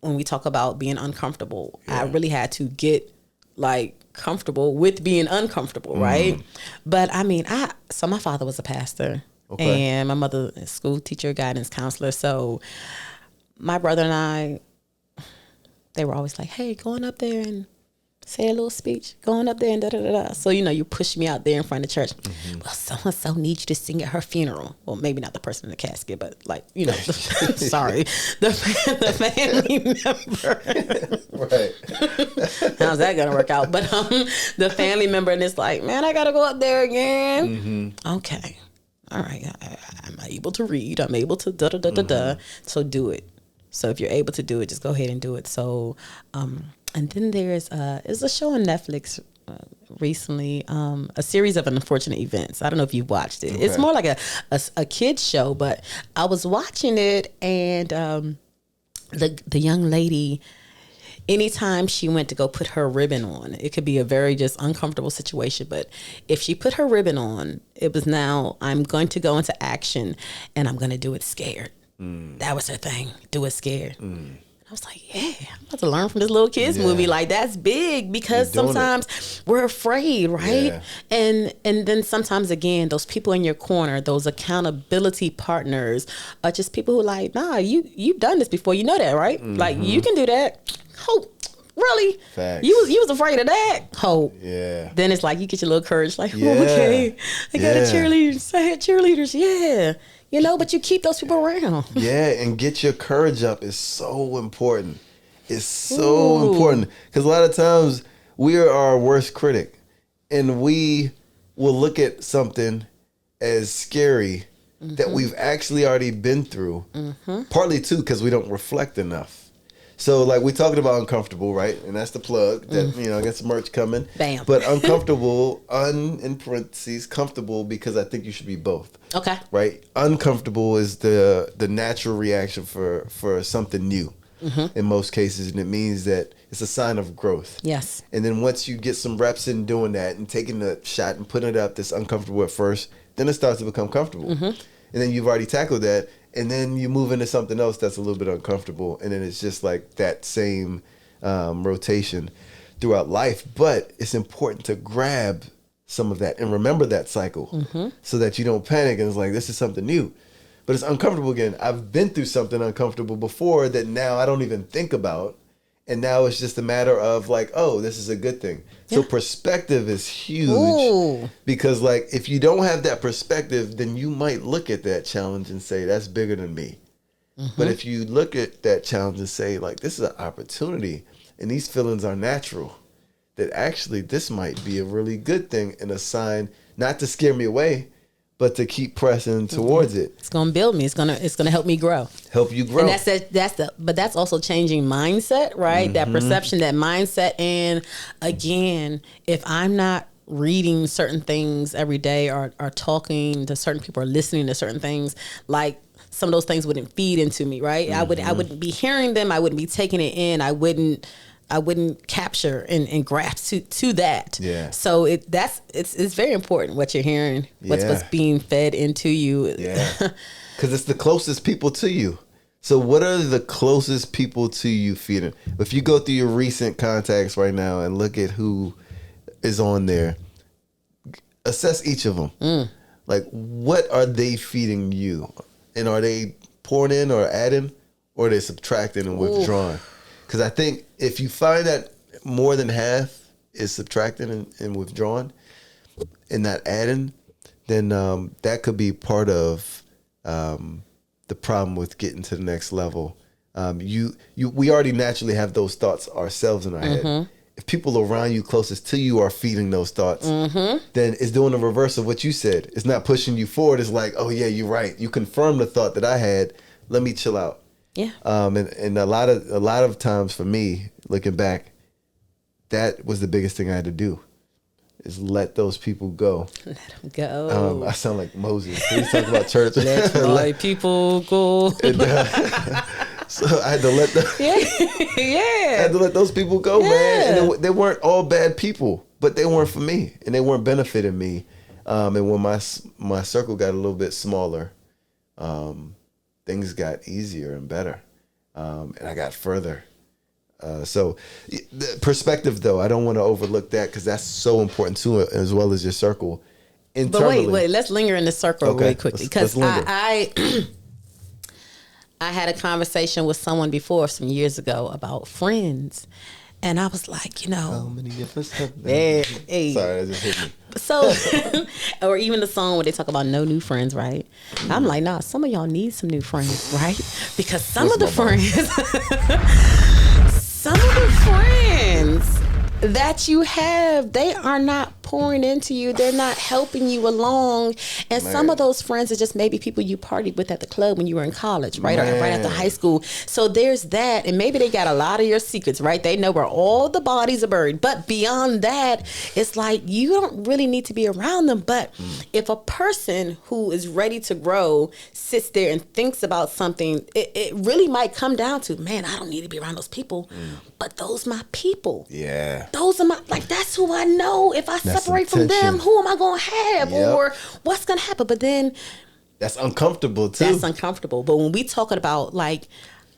when we talk about being uncomfortable, I really had to get like comfortable with being uncomfortable, right? But I mean, so my father was a pastor, and my mother a school teacher, guidance counselor. So my brother and I, they were always like, hey, going up there and say a little speech, going up there and da-da-da-da. So, you push me out there in front of church. Well, so-and-so needs you to sing at her funeral. Well, maybe not the person in the casket, but like, sorry, the family member. Right. How's that going to work out? But the family member, and it's like, man, I got to go up there again. Okay. All right. I'm able to read. I'm able to da-da-da-da-da. So do it. So if you're able to do it, just go ahead and do it. So, and then there's a show on Netflix recently, a series of unfortunate events. I don't know if you've watched it. Okay. It's more like a kid's show, but I was watching it, and the young lady, anytime she went to go put her ribbon on, it could be a very just uncomfortable situation, but if she put her ribbon on, it was now, I'm going to go into action, and I'm going to do it scared. That was her thing. Do it scared. I was like, yeah, I'm about to learn from this little kids movie. Like, that's big, because sometimes we're afraid, right? Yeah. And then sometimes, again, those people in your corner, those accountability partners, are just people who are like, nah, you've done this before. You know that, right? Like, you can do that. Hope. Really? Facts. You was afraid of that? Hope. Yeah. Then it's like you get your little courage, like, okay, I got a cheerleaders. I had cheerleaders. Yeah. But you keep those people around. Yeah, and get your courage up is so important. It's so important, because a lot of times we are our worst critic, and we will look at something as scary that we've actually already been through. Partly too because we don't reflect enough. So like we talking about uncomfortable, right? And that's the plug that, I got some merch coming. Bam. But uncomfortable, in parentheses, comfortable, because I think you should be both. Okay. Right? Uncomfortable is the natural reaction for something new. in most cases, and it means that it's a sign of growth. Yes. And then once you get some reps in doing that and taking the shot and putting it up that's uncomfortable at first, then it starts to become comfortable. And then you've already tackled that, and then you move into something else that's a little bit uncomfortable, and then it's just like that same rotation throughout life. But it's important to grab some of that and remember that cycle so that you don't panic and it's like, this is something new. But it's uncomfortable again. I've been through something uncomfortable before that now I don't even think about. And now it's just a matter of like, oh, this is a good thing. Yeah. So perspective is huge. Because like if you don't have that perspective, then you might look at that challenge and say, that's bigger than me. But if you look at that challenge and say like, this is an opportunity and these feelings are natural, that actually this might be a really good thing and a sign not to scare me away, but to keep pressing towards it. It's gonna build me. It's gonna help me grow. Help you grow. And but that's also changing mindset, right? That perception, that mindset. And again, if I'm not reading certain things every day or talking to certain people or listening to certain things, like some of those things wouldn't feed into me, right? I wouldn't be hearing them. I wouldn't be taking it in. I wouldn't capture and grasp to that. Yeah. So it's very important what you're hearing, what's being fed into you. Yeah. Because it's the closest people to you. So what are the closest people to you feeding? If you go through your recent contacts right now and look at who is on there, assess each of them. Like, what are they feeding you? And are they pouring in or adding, or are they subtracting and withdrawing? Because I think if you find that more than half is subtracting and withdrawing and not adding, then that could be part of the problem with getting to the next level. We already naturally have those thoughts ourselves in our head. If people around you closest to you are feeding those thoughts, then it's doing the reverse of what you said. It's not pushing you forward. It's like, oh yeah, you're right. You confirmed the thought that I had. Let me chill out. Yeah. And a lot of times for me, looking back, that was the biggest thing I had to do, is let those people go. Let them go. I sound like Moses. He's talking about church. Let my people go. And, so I had to let them. I had to let those people go, man. And they weren't all bad people, but they weren't for me, and they weren't benefiting me. And when my circle got a little bit smaller, things got easier and better, and I got further. So the perspective, though, I don't want to overlook that because that's so important too, as well as your circle internally. But wait, let's linger in the circle really quickly, because I had a conversation with someone before some years ago about friends. And I was like, how many different stuff? Hey. Sorry, that just hit me. So, or even the song where they talk about no new friends, right? I'm like, nah, some of y'all need some new friends, right? Because some of the friends that you have, they are not pouring into you. They're not helping you along. And some of those friends are just maybe people you partied with at the club when you were in college, right? Or right after high school. So there's that. And maybe they got a lot of your secrets, right? They know where all the bodies are buried. But beyond that, it's like you don't really need to be around them. But if a person who is ready to grow sits there and thinks about something, it really might come down to, man, I don't need to be around those people. But those my people. Yeah. Those are my, like, that's who I know. If I separate from them, who am I going to have? Or what's going to happen? But then that's uncomfortable too. That's uncomfortable. But when we talking about, like,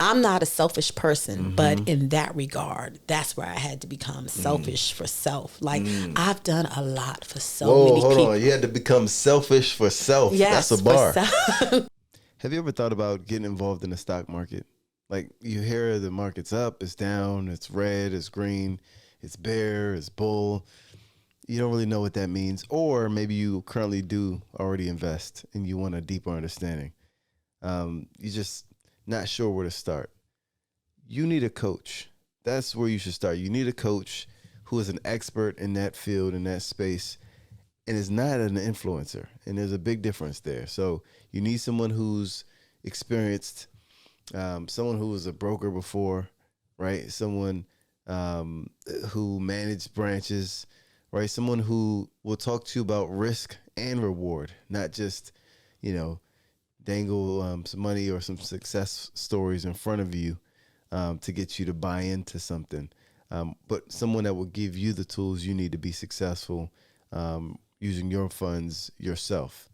I'm not a selfish person, but in that regard, that's where I had to become selfish for self. Like, I've done a lot for many people. Hold on. You had to become selfish for self. Yes, that's a bar. Have you ever thought about getting involved in the stock market? Like, you hear the market's up, it's down, it's red, it's green, it's bear, it's bull. You don't really know what that means. Or maybe you currently do already invest and you want a deeper understanding. You're just not sure where to start. You need a coach. That's where you should start. You need a coach who is an expert in that field, in that space, and is not an influencer. And there's a big difference there. So you need someone who's experienced, someone who was a broker before, right? Someone who managed branches, right? Someone who will talk to you about risk and reward, not just, dangle some money or some success stories in front of you, to get you to buy into something, but someone that will give you the tools you need to be successful using your funds yourself.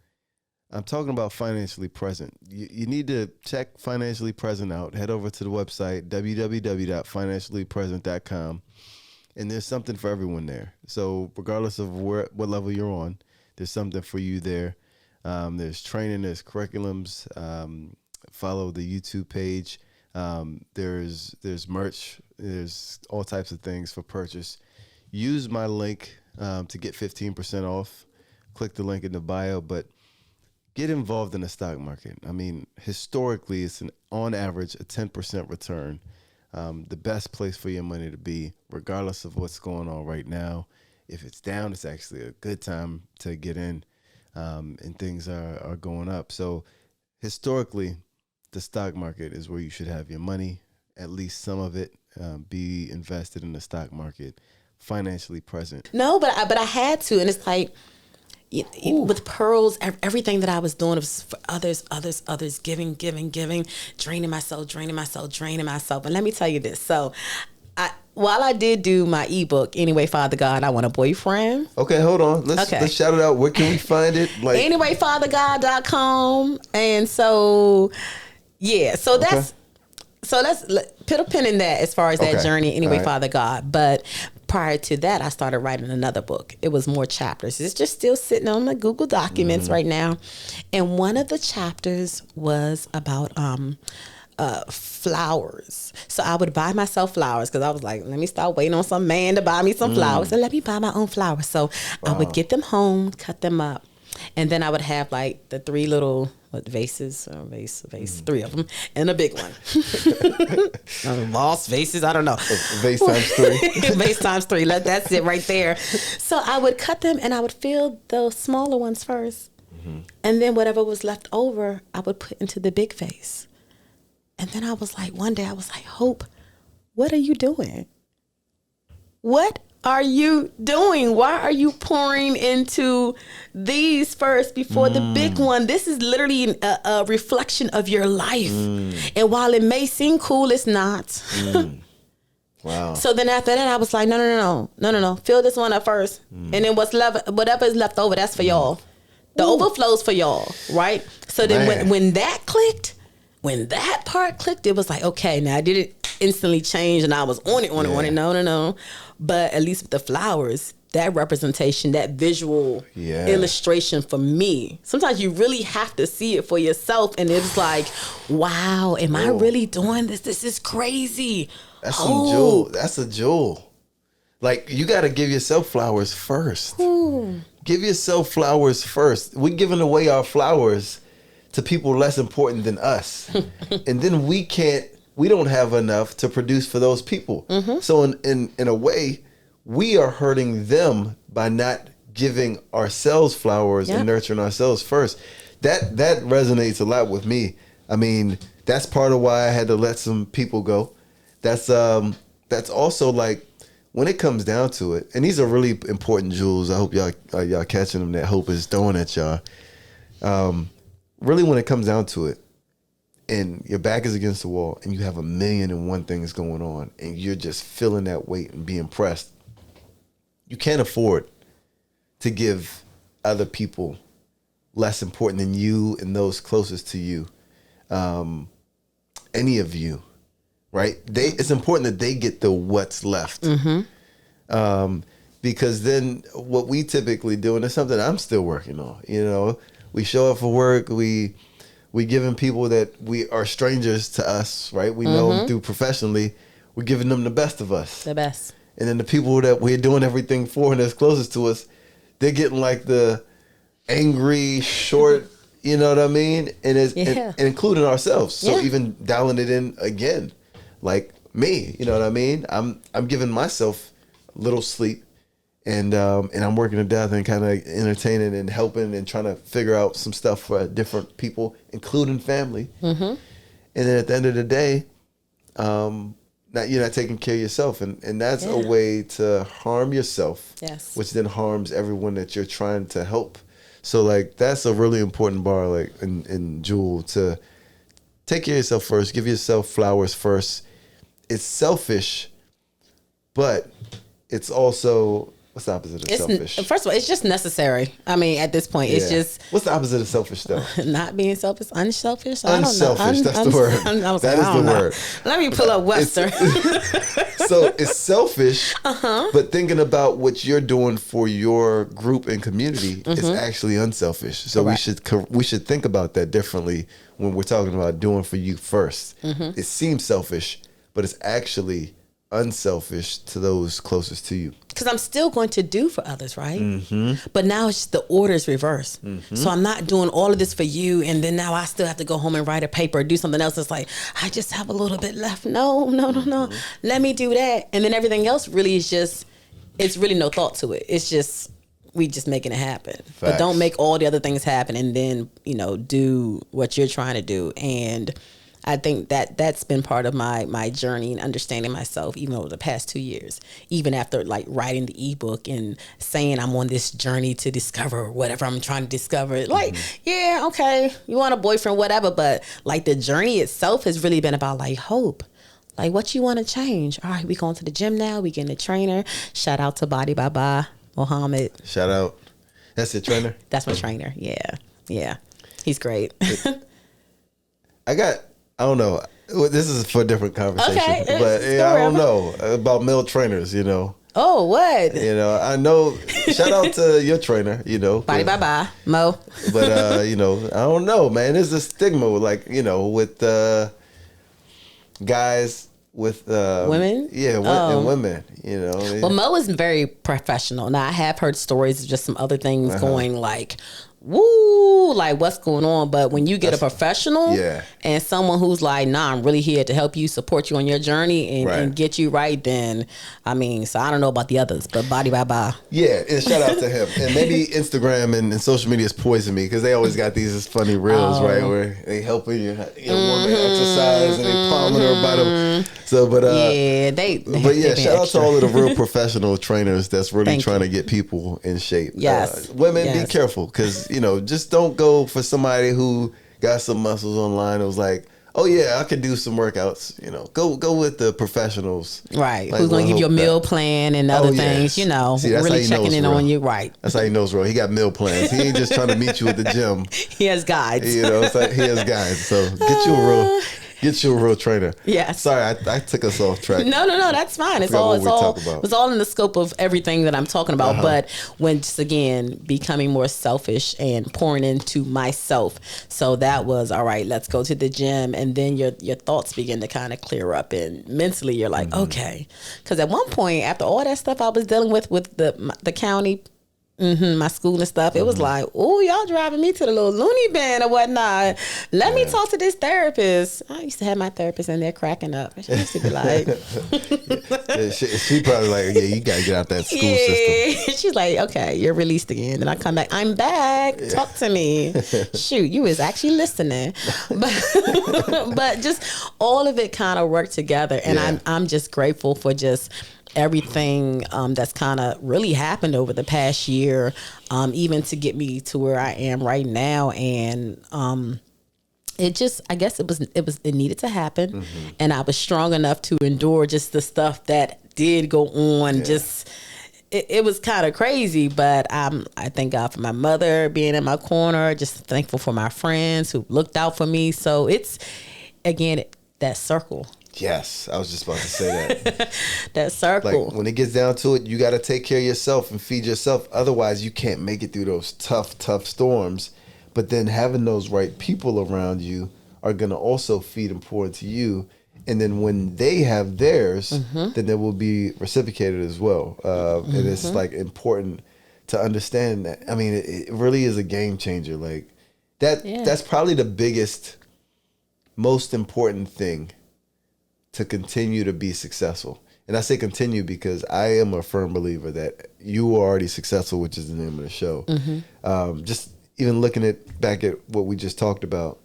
I'm talking about Financially Present. You need to check Financially Present out. Head over to the website, www.financiallypresent.com. And there's something for everyone there. So regardless of what level you're on, there's something for you there. There's training, there's curriculums. Follow the YouTube page. There's merch. There's all types of things for purchase. Use my link to get 15% off. Click the link in the bio, but get involved in the stock market. I mean, historically, it's on average a 10% return. The best place for your money to be, regardless of what's going on right now. If it's down, it's actually a good time to get in, and things are going up. So historically, the stock market is where you should have your money, at least some of it, be invested in the stock market, Financially Present. No, but I had to, and it's like, with pearls, everything that I was doing was for others, giving, draining myself. And let me tell you this. So while I did do my ebook, Anyway, Father God, I Want a Boyfriend. Okay, hold on. Let's shout it out. Where can we find it? AnywayFatherGod.com. And so, yeah, so let's put a pin in that as far as that journey, Anyway, right. Father God. But prior to that, I started writing another book. It was more chapters. It's just still sitting on my Google Documents right now. And one of the chapters was about flowers. So I would buy myself flowers because I was like, let me start waiting on some man to buy me some flowers. And let me buy my own flowers. So I would get them home, cut them up. And then I would have like the three little vases, three of them, and a big one. Lost vases, I don't know. Vase times three. Vase times three. That's it right there. So I would cut them and I would fill the smaller ones first. And then whatever was left over, I would put into the big vase. And then one day I was like, Hope, what are you doing? What are you doing? Why are you pouring into these first before the big one? This is literally a reflection of your life. And while it may seem cool, it's not. Wow. So then after that, I was like, no. Fill this one up first. And then whatever is left over, that's for y'all. The overflow's for y'all, right? So then when that clicked, when that part clicked, it was like, okay, now did it instantly change and I was on it. No. But at least with the flowers, that representation, that visual illustration for me, sometimes you really have to see it for yourself. And it's like, wow, am I really doing this? This is crazy. That's some jewel. That's a jewel. Like, you got to give yourself flowers first. Give yourself flowers first. We're giving away our flowers to people less important than us. And then we don't have enough to produce for those people. So in a way, we are hurting them by not giving ourselves flowers and nurturing ourselves first. That resonates a lot with me. I mean, that's part of why I had to let some people go. That's also like, when it comes down to it, and these are really important jewels. I hope y'all catching them that Hope is throwing at y'all. Really, when it comes down to it, and your back is against the wall, and you have 1,000,001 things going on, and you're just feeling that weight and being pressed, you can't afford to give other people less important than you and those closest to you, any of you, right? It's important that they get the what's left. Because then what we typically do, and it's something I'm still working on, we show up for work, we giving people that we are strangers to us, right? We know them through professionally, we're giving them the best of us. The best. And then the people that we're doing everything for and that's closest to us, they're getting like the angry, short, you know what I mean? And and including ourselves. So even dialing it in again, like me, you know what I mean? I'm giving myself a little sleep. And I'm working to death and kind of entertaining and helping and trying to figure out some stuff for different people, including family. And then at the end of the day, you're not taking care of yourself. And that's a way to harm yourself, which then harms everyone that you're trying to help. So, like, that's a really important bar, like, in Jewel, to take care of yourself first, give yourself flowers first, it's selfish, but it's also, what's the opposite of selfish? First of all, it's just necessary. I mean, at this point, it's just. What's the opposite of selfish though? Not being selfish, unselfish. Unselfish. I don't know. That's the word. That is the word. Let me pull up Webster. So it's selfish, but thinking about what you're doing for your group and community is actually unselfish. So we should think about that differently when we're talking about doing for you first. It seems selfish, but it's actually unselfish to those closest to you. Because I'm still going to do for others, right? But now it's just the order is reversed. So I'm not doing all of this for you, and then now I still have to go home and write a paper or do something else. It's like, I just have a little bit left. No. Let me do that. And then everything else really is just, it's really no thought to it. It's just, we just making it happen. Facts. But don't make all the other things happen and then, do what you're trying to do. And I think that's been part of my journey in understanding myself, even over the past 2 years, even after like writing the ebook and saying I'm on this journey to discover whatever I'm trying to discover. Like, yeah, okay, you want a boyfriend, whatever. But like the journey itself has really been about like hope. Like what you want to change. All right, we going to the gym now. We getting a trainer. Shout out to Body Baba Mohammed. Shout out. That's your trainer? That's my trainer. Yeah. He's great. I don't know. This is for a different conversation. Okay, but I don't know about male trainers, Oh, what? I know. Shout out to your trainer, Body Baba Mo. But I don't know, man. There's a stigma with guys with women. Yeah, and women. Well, Mo is very professional. Now I have heard stories of just some other things going like, woo, like what's going on. But when you get a professional and someone who's like, nah, I'm really here to help you, support you on your journey and get you right, then so I don't know about the others, but Body Baba. Yeah, and shout out to him. And maybe Instagram and social media is poison me because they always got these funny reels, right, where they helping your woman exercise and they palming her bottom. So, but shout out to all of the real professional trainers that's really trying to get people in shape. Yes, women, be careful because just don't go for somebody who got some muscles online. It was like, oh yeah, I could do some workouts. Go with the professionals, right? Like, who's gonna give you a meal plan and other things? See, really checking in on you, right? That's how he knows, bro. He got meal plans. He ain't just trying to meet you at the gym. He has guides. It's like he has guides. So get you a real trainer. Yes. Sorry, I took us off track. No, that's fine. It's all in the scope of everything that I'm talking about. But when just again becoming more selfish and pouring into myself. So that was all right. Let's go to the gym, and then your thoughts begin to kind of clear up, and mentally you're like, okay. Because at one point, after all that stuff I was dealing with the county. My school and stuff. It was like, oh, y'all driving me to the little loony bin or whatnot. Let me talk to this therapist. I used to have my therapist in there cracking up. She used to be like, she probably like, yeah, you gotta get out that school system. She's like, okay, you're released again. Then I come back, I'm back. Talk to me. Shoot, you was actually listening. But just all of it kind of worked together, and I'm just grateful for just everything that's kind of really happened over the past year, even to get me to where I am right now. And it just, I guess it needed to happen, and I was strong enough to endure just the stuff that did go on. Just it was kind of crazy, but I thank God for my mother being in my corner. Just thankful for my friends who looked out for me. So it's again that circle. Yes, I was just about to say that. That circle. Like when it gets down to it, you got to take care of yourself and feed yourself. Otherwise, you can't make it through those tough storms. But then having those right people around you are going to also feed and pour into you. And then when they have theirs, then there will be reciprocated as well. And it's like important to understand that. I mean, it really is a game changer. Like that. Yeah. That's probably the biggest, most important thing to continue to be successful. And I say continue because I am a firm believer that you are already successful, which is the name of the show. Just even looking back at what we just talked about,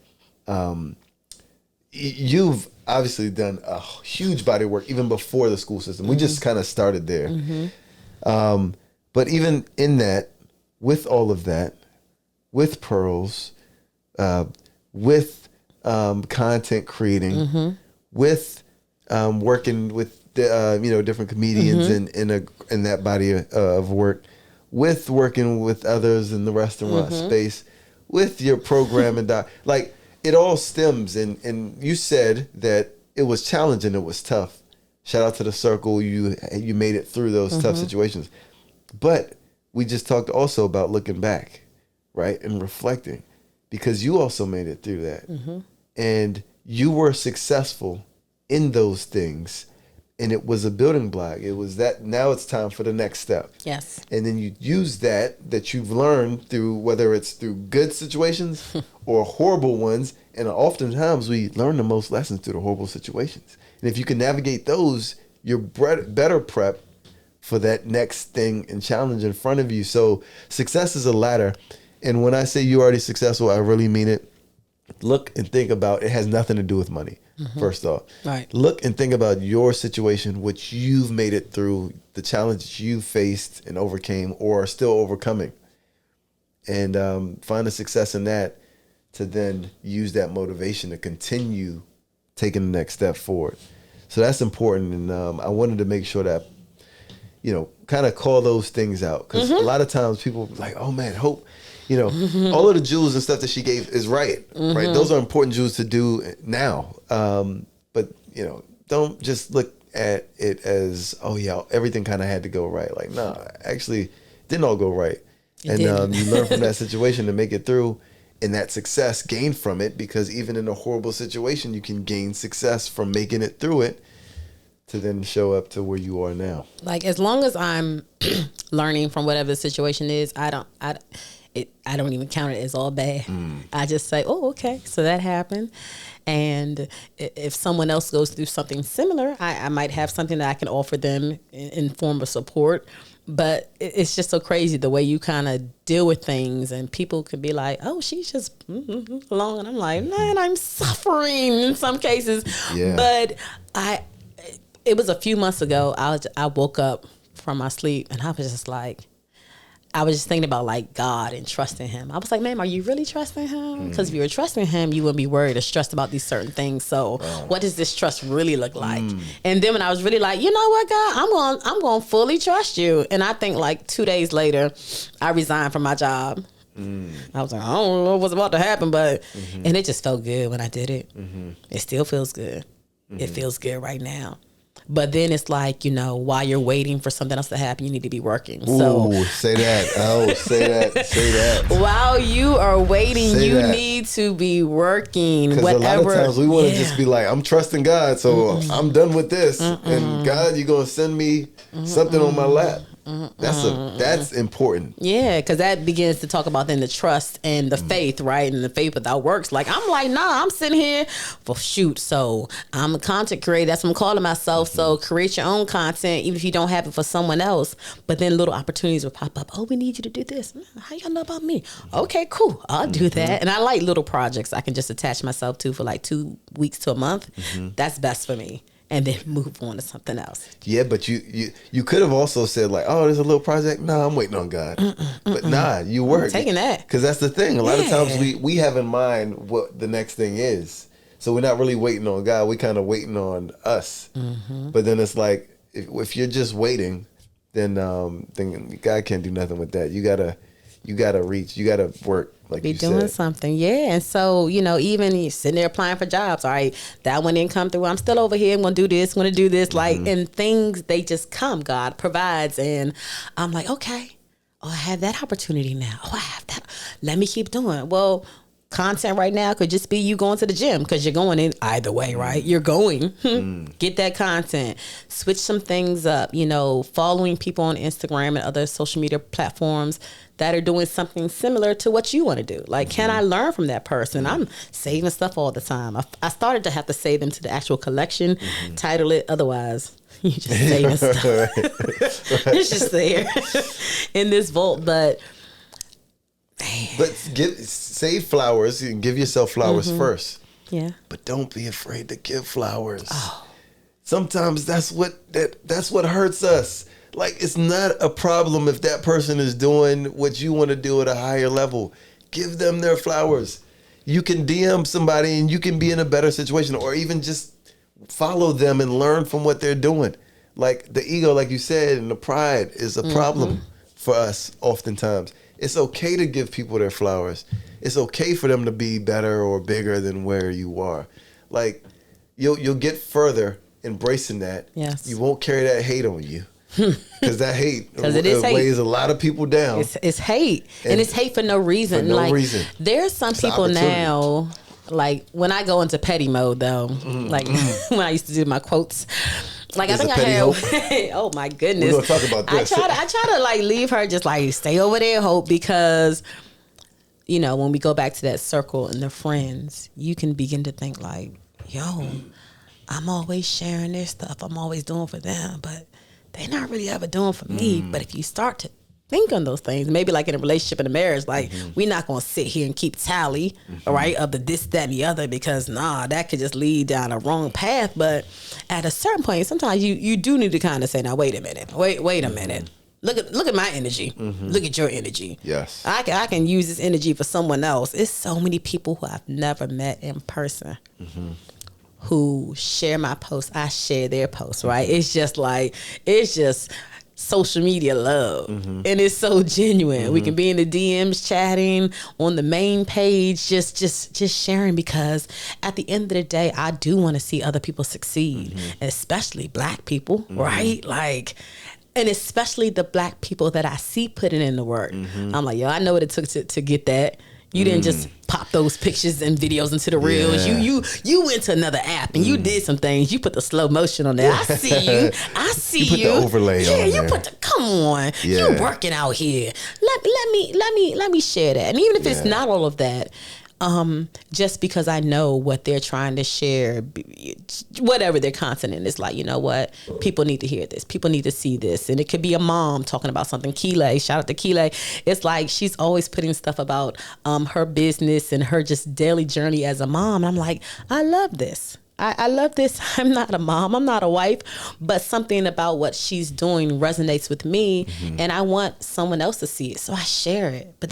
you've obviously done a huge body of work even before the school system. We just kind of started there. But even in that, with all of that, with Pearls, with content creating, with working with different comedians in that body of work, with working with others in the restaurant space, with your program and like it all stems and you said that it was challenging, it was tough. Shout out to the circle, you made it through those tough situations. But we just talked also about looking back, right, and reflecting, because you also made it through that, and you were successful in those things, and it was a building block. It was that now it's time for the next step. Yes. And then you use that you've learned through, whether it's through good situations or horrible ones, and oftentimes we learn the most lessons through the horrible situations. And if you can navigate those, you're better prepped for that next thing and challenge in front of you. So success is a ladder. And when I say you're already successful, I really mean it. Look and think about, it has nothing to do with money, first off. Right. Look and think about your situation, which you've made it through, the challenges you faced and overcame or are still overcoming. And find a success in that to then use that motivation to continue taking the next step forward. So that's important. And I wanted to make sure that, kind of call those things out. Because a lot of times people are like, oh man, hope, all of the jewels and stuff that she gave is right. Right. Those are important jewels to do now. But, don't just look at it as, oh yeah, everything kind of had to go right. Like, no, actually, it didn't all go right. And you learn from that situation to make it through. And that success, gain from it, because even in a horrible situation, you can gain success from making it through it to then show up to where you are now. Like, as long as I'm learning from whatever the situation is, I don't even count it as all bad. I just say, oh, okay, so that happened. And if someone else goes through something similar, I might have something that I can offer them in form of support. But it's just so crazy the way you kind of deal with things, and people could be like, oh, she's just along. And I'm like, man, I'm suffering in some cases. Yeah. But it was a few months ago, I woke up from my sleep and I was just thinking about like God and trusting him. I was like, man, are you really trusting him? Because if you were trusting him, you wouldn't be worried or stressed about these certain things. So what does this trust really look like? And then when I was really like, you know what, God, I'm going to fully trust you. And I think like 2 days later, I resigned from my job. I was like, I don't know what's about to happen, but, and it just felt good when I did it. It still feels good. It feels good right now. But then it's like, while you're waiting for something else to happen, you need to be working. Ooh, say that. Oh, say that. Say that. While you are waiting, need to be working. Because a lot of times we want to just be like, I'm trusting God, so I'm done with this. And God, you're going to send me something on my lap. That's important. Yeah, because that begins to talk about then the trust and the faith, right? And the faith without works. Like, I'm like, nah, I'm sitting here for so I'm a content creator. That's what I'm calling myself. So create your own content, even if you don't have it for someone else. But then little opportunities will pop up. Oh, we need you to do this. How y'all know about me? Okay, cool. I'll do that. And I like little projects I can just attach myself to for like 2 weeks to a month. That's best for me. And then move on to something else. Yeah, but you could have also said like, oh, there's a little project. No, I'm waiting on God. But nah, you work. Taking that. Because that's the thing. A lot of times we have in mind what the next thing is. So we're not really waiting on God. We're kind of waiting on us. But then it's like, if you're just waiting, then God can't do nothing with that. You gotta reach. You gotta work. Like be you doing said. something. Yeah. And so, even you sitting there applying for jobs. All right, that one didn't come through. I'm still over here. I'm going to do this. I'm going to do this. Like, and things, they just come. God provides. And I'm like, okay, I have that opportunity now. I have that. Let me keep doing. Well, content right now could just be you going to the gym, because you're going in either way, right? You're going. Get that content. Switch some things up. Following people on Instagram and other social media platforms that are doing something similar to what you want to do. Like, can I learn from that person? I'm saving stuff all the time. I started to have to save them to the actual collection, title it. Otherwise, you just saving stuff. It's just there in this vault. But save flowers and give yourself flowers first. Yeah. But don't be afraid to give flowers. Oh. Sometimes that's what hurts us. Like, it's not a problem if that person is doing what you want to do at a higher level. Give them their flowers. You can DM somebody and you can be in a better situation, or even just follow them and learn from what they're doing. Like the ego, like you said, and the pride is a problem for us oftentimes. It's okay to give people their flowers. It's okay for them to be better or bigger than where you are. Like you'll get further embracing that. Yes. You won't carry that hate on you. Because that hate, it weighs a lot of people down. It's hate. And it's hate for no reason. For no reason. There's some people now, like when I go into petty mode though, like when I used to do my quotes, like There's I think I had, oh my goodness. We're going to talk about this. I try to like leave her just like stay over there, Hope, because you know, when we go back to that circle and the friends, you can begin to think like, yo, I'm always sharing their stuff. I'm always doing for them, but they're not really ever doing for me. But if you start to think on those things, maybe like in a relationship and a marriage, like we're not going to sit here and keep tally, right, of the this, that, and the other, because that could just lead down a wrong path. But at a certain point, sometimes you do need to kind of say, now, wait a minute, wait a minute. Look at my energy. Look at your energy. Yes. I can use this energy for someone else. It's so many people who I've never met in person who share my posts. I share their posts, right? It's just social media love. And it's so genuine. We can be in the DMs chatting, on the main page, just sharing, because at the end of the day, I do want to see other people succeed, especially Black people, right? Like, and especially the Black people that I see putting in the work. I'm like, yo, I know what it took to get that. You didn't just pop those pictures and videos into the reels. Yeah. You went to another app and you did some things. You put the slow motion on there. I see you. I see you. You put the overlay on you there. put the, come on. Yeah. You're working out here. Let me share that. And even if it's not all of that, just because I know what they're trying to share, whatever their content is, like, you know what, people need to hear this, people need to see this. And it could be a mom talking about something. Keeley, shout out to Keeley. It's like she's always putting stuff about her business and her just daily journey as a mom. And I'm like, I love this. I love this. I'm not a mom, I'm not a wife, but something about what she's doing resonates with me, and I want someone else to see it, so I share it. But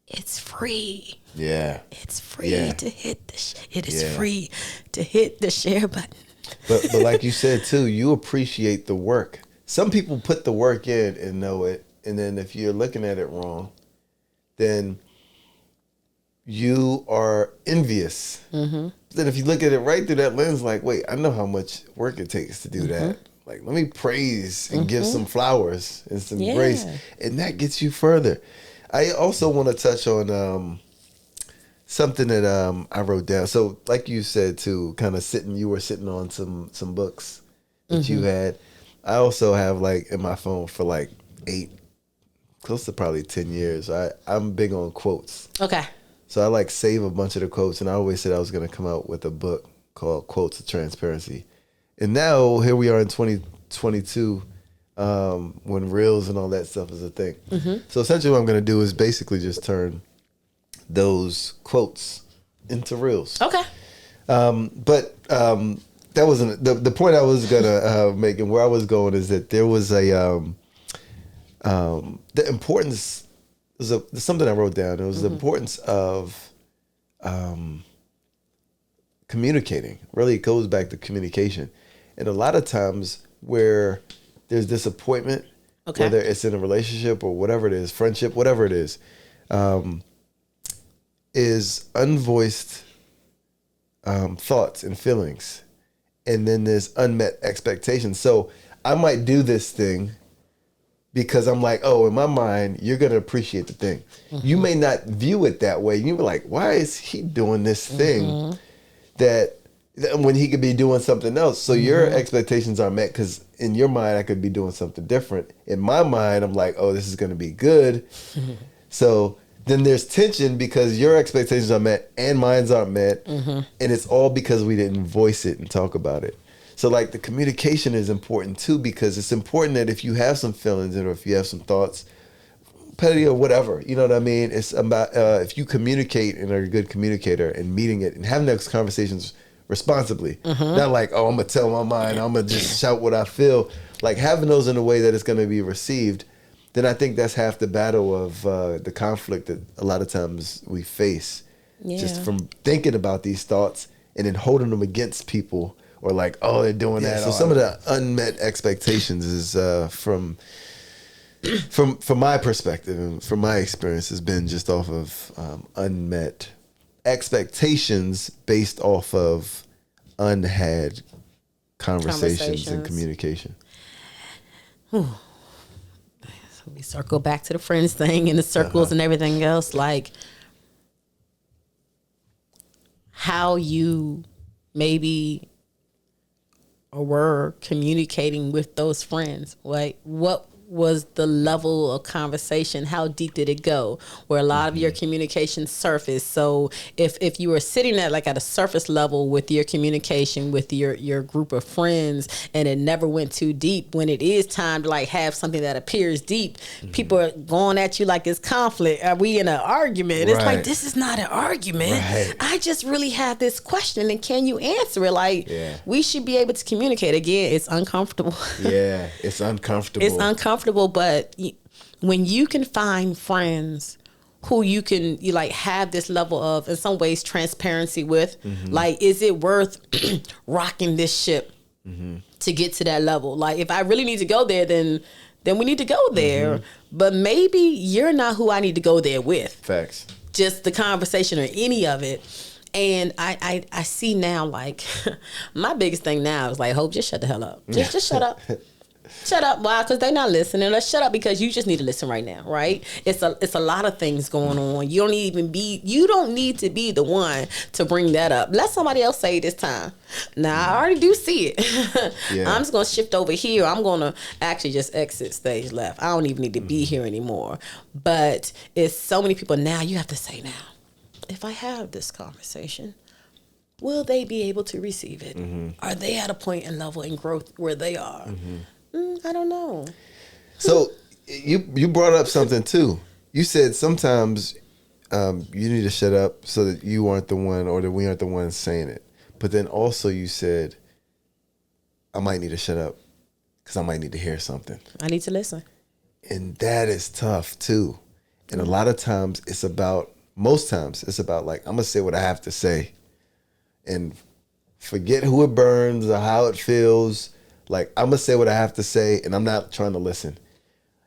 it's free. Yeah. It's free to hit free to hit the share button. But like you said too, you appreciate the work. Some people put the work in and know it, and then if you're looking at it wrong, then you are envious. Then if you look at it right through that lens, like, wait, I know how much work it takes to do that. Like, let me praise and give some flowers and some grace, and that gets you further. I also want to touch on something that I wrote down. So, like you said too, kind of you were sitting on some books that you had. I also have, like, in my phone for like 8, close to probably 10 years. I'm big on quotes. Okay. So I like save a bunch of the quotes, and I always said I was going to come out with a book called Quotes of Transparency. And now here we are in 2022, when reels and all that stuff is a thing. So essentially what I'm going to do is basically just turn those quotes into reels. Okay. But that wasn't the point I was going to make, and where I was going is that there was the importance. There's something I wrote down. It was the importance of communicating. Really, it goes back to communication. And a lot of times where there's disappointment, whether it's in a relationship or whatever it is, friendship, whatever it is unvoiced thoughts and feelings. And then there's unmet expectations. So I might do this thing because I'm like, oh, in my mind, you're going to appreciate the thing. You may not view it that way. You be like, why is he doing this thing that when he could be doing something else? So your expectations are met because in your mind, I could be doing something different. In my mind, I'm like, oh, this is going to be good. So then there's tension because your expectations are met and mine's aren't met. And it's all because we didn't voice it and talk about it. So, like, the communication is important too, because it's important that if you have some feelings or if you have some thoughts, petty or whatever, you know what I mean? It's about if you communicate and are a good communicator and meeting it and having those conversations responsibly, not like, oh, I'm gonna tell my mind, I'm gonna just shout what I feel. Like, having those in a way that it's gonna be received, then I think that's half the battle of the conflict that a lot of times we face, just from thinking about these thoughts and then holding them against people. or like, oh, they're doing that. So some of the unmet expectations is from my perspective and from my experience has been just off of unmet expectations based off of unhad conversations and communication. So we circle back to the friends thing and the circles and everything else. Like how you maybe or were communicating with those friends. Like what was the level of conversation? How deep did it go? Where a lot of your communication surfaced. So if you were sitting at a surface level with your communication with your group of friends and it never went too deep, when it is time to like have something that appears deep, people are going at you like it's conflict. Are we in an argument? It's like, this is not an argument. Right. I just really have this question and can you answer it? Like we should be able to communicate. Again, it's uncomfortable. Yeah, it's uncomfortable. It's uncomfortable, but when you can find friends who you like have this level of, in some ways, transparency with, like, is it worth rocking this ship to get to that level? Like, if I really need to go there, then we need to go there. But maybe you're not who I need to go there with. Facts. Just the conversation or any of it. And I see now, like, my biggest thing now is like, Hope, just shut the hell up. Just shut up. Shut up. Why? Because they're not listening. Let's shut up because you just need to listen right now, right? It's a lot of things going on. You don't need to be the one to bring that up. Let somebody else say it this time. Now, I already do see it. I'm just going to shift over here. I'm going to actually just exit stage left. I don't even need to be here anymore. But it's so many people now. You have to say now, if I have this conversation, will they be able to receive it? Are they at a point in level and growth where they are? I don't know. So you brought up something too. You said sometimes you need to shut up so that you aren't the one or that we aren't the ones saying it. But then also you said, I might need to shut up because I might need to hear something. I need to listen. And that is tough too. And a lot of times most times it's about like, I'm going to say what I have to say and forget who it burns or how it feels. Like, I'm going to say what I have to say, and I'm not trying to listen.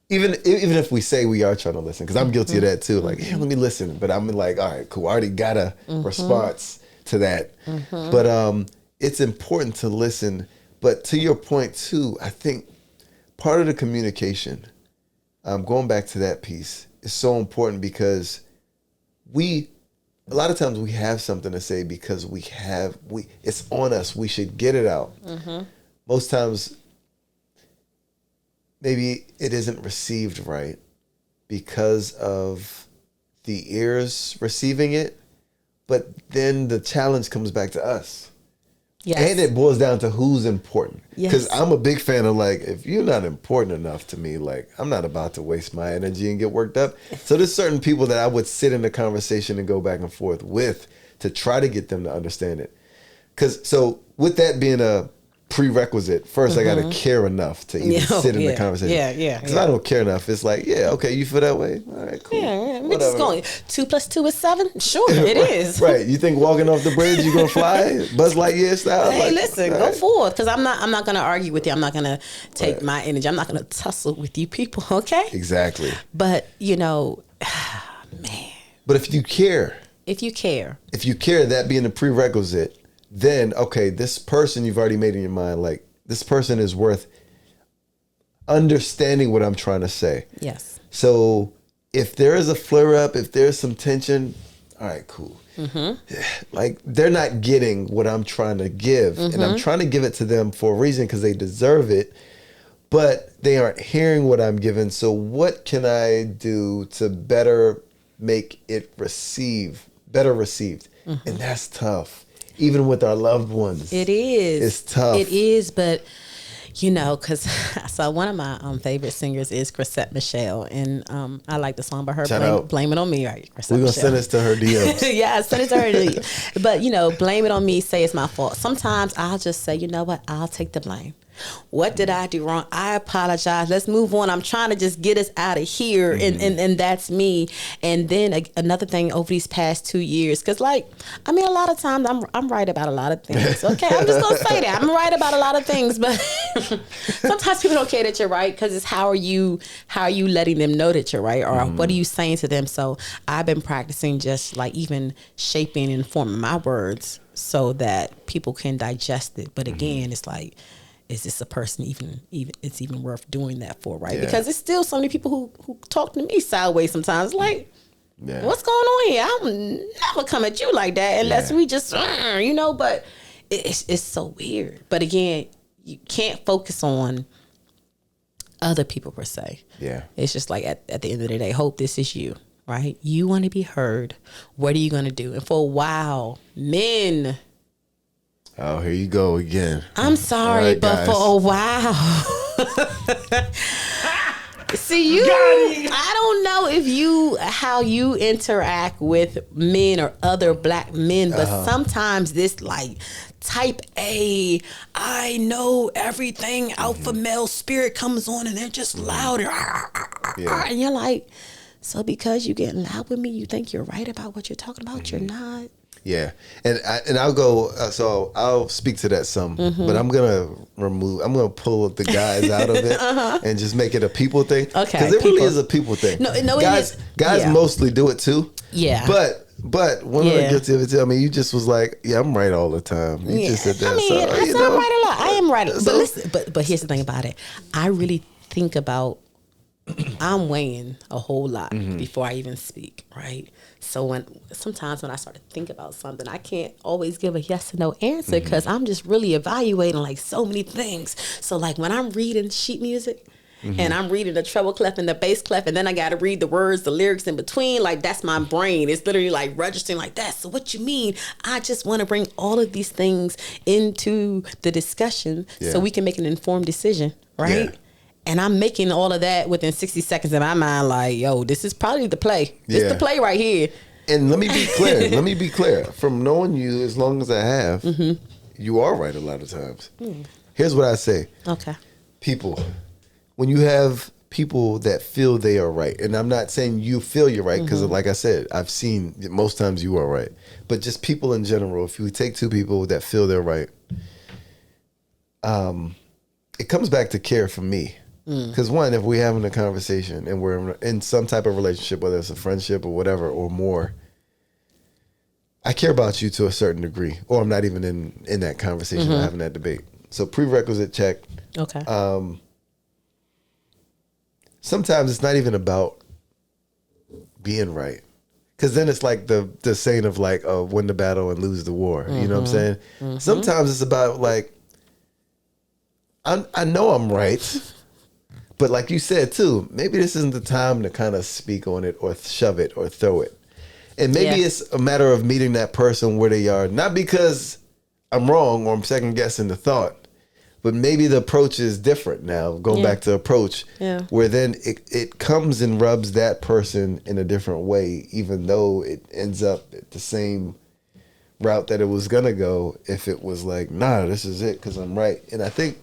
Even if we say we are trying to listen, because I'm guilty of that too. Like, yeah, let me listen. But I'm like, all right, cool. I already got a response to that. But it's important to listen. But to your point too, I think part of the communication, going back to that piece, is so important because a lot of times we have something to say because it's on us. We should get it out. Most times, maybe it isn't received right because of the ears receiving it, but then the challenge comes back to us. Yes. And it boils down to who's important. Because I'm a big fan of like, if you're not important enough to me, like I'm not about to waste my energy and get worked up. So there's certain people that I would sit in the conversation and go back and forth with to try to get them to understand it. So with that being a prerequisite, first I got to care enough to even sit in the conversation. Because I don't care enough. It's like, okay, you feel that way? All right, cool. We're just going, 2 + 2 is 7? Sure, it is. Right. You think walking off the bridge, you're going to fly? Buzz Lightyear style? Hey, listen, go forward. Because I'm not going to argue with you. I'm not going to take my energy. I'm not going to tussle with you people, okay? Exactly. But, man. But if you care, that being a prerequisite, then, okay, this person you've already made in your mind, like, this person is worth understanding what I'm trying to say. Yes. So if there is a flare-up, if there's some tension, all right, cool. Like, they're not getting what I'm trying to give. And I'm trying to give it to them for a reason because they deserve it. But they aren't hearing what I'm giving. So what can I do to better make it better received? And that's tough. Even with our loved ones. It is. It's tough. It is, but You know, because so one of my favorite singers is Chrisette Michelle, and I like the song by her, Shout out. Blame It On Me, right? We're going to send this to her DMs. Yeah, send it to her. But, you know, blame it on me, say it's my fault. Sometimes I'll just say, you know what, I'll take the blame. What did I do wrong? I apologize. Let's move on. I'm trying to just get us out of here. And that's me. And then another thing over these past 2 years, because like, I mean, a lot of times I'm right about a lot of things. Okay, I'm just going to say that. I'm right about a lot of things. But sometimes people don't care that you're right, because it's how are you letting them know that you're right? Or what are you saying to them? So I've been practicing just like even shaping and forming my words so that people can digest it. But again, it's like, is this a person even it's even worth doing that for, right? Yeah. Because it's still so many people who talk to me sideways sometimes, like, what's going on here? I'm never come at you like that unless we just, you know, but it's so weird. But again, you can't focus on other people per se. Yeah. It's just like at the end of the day, Hope, this is you, right? You want to be heard. What are you going to do? And for a while, men... Oh, here you go again. I'm sorry, right, but for a while. See, I don't know how you interact with men or other black men, but sometimes this like type A, I know everything, alpha male spirit comes on and they're just loud. And you're like, so because you getting loud with me, you think you're right about what you're talking about? You're not. Yeah, and I'll go. So I'll speak to that some, but I'm gonna pull the guys out of it and just make it a people thing. Okay, because it really is a people thing. No, guys mostly do it too. Yeah, but one of the guilty of it too. I mean, you just was like, yeah, I'm right all the time. You just said that. I mean, I said I'm right a lot. I am right. But listen, but here's the thing about it. I really think about. I'm weighing a whole lot before I even speak, right? So sometimes when I start to think about something, I can't always give a yes or no answer because I'm just really evaluating like so many things. So like when I'm reading sheet music and I'm reading the treble clef and the bass clef, and then I got to read the words, the lyrics in between, like that's my brain. It's literally like registering like that. So what you mean? I just want to bring all of these things into the discussion so we can make an informed decision, right? Yeah. And I'm making all of that within 60 seconds in my mind, like, yo, this is probably the play. This is the play right here. And let me be clear. From knowing you as long as I have, you are right a lot of times. Here's what I say. Okay. People, when you have people that feel they are right, and I'm not saying you feel you're right, because like I said, I've seen most times you are right. But just people in general, if you take two people that feel they're right, it comes back to care for me. Because one, if we're having a conversation and we're in some type of relationship, whether it's a friendship or whatever or more, I care about you to a certain degree, or I'm not even in that conversation or having that debate. So prerequisite check. Okay. Sometimes it's not even about being right, because then it's like the saying of like, win the battle and lose the war. You know what I'm saying? Sometimes it's about like, I know I'm right. But like you said too, maybe this isn't the time to kind of speak on it or shove it or throw it. And maybe it's a matter of meeting that person where they are, not because I'm wrong or I'm second guessing the thought, but maybe the approach is different now, going back to approach, where then it comes and rubs that person in a different way, even though it ends up at the same route that it was going to go if it was like, nah, this is it because I'm right. And I think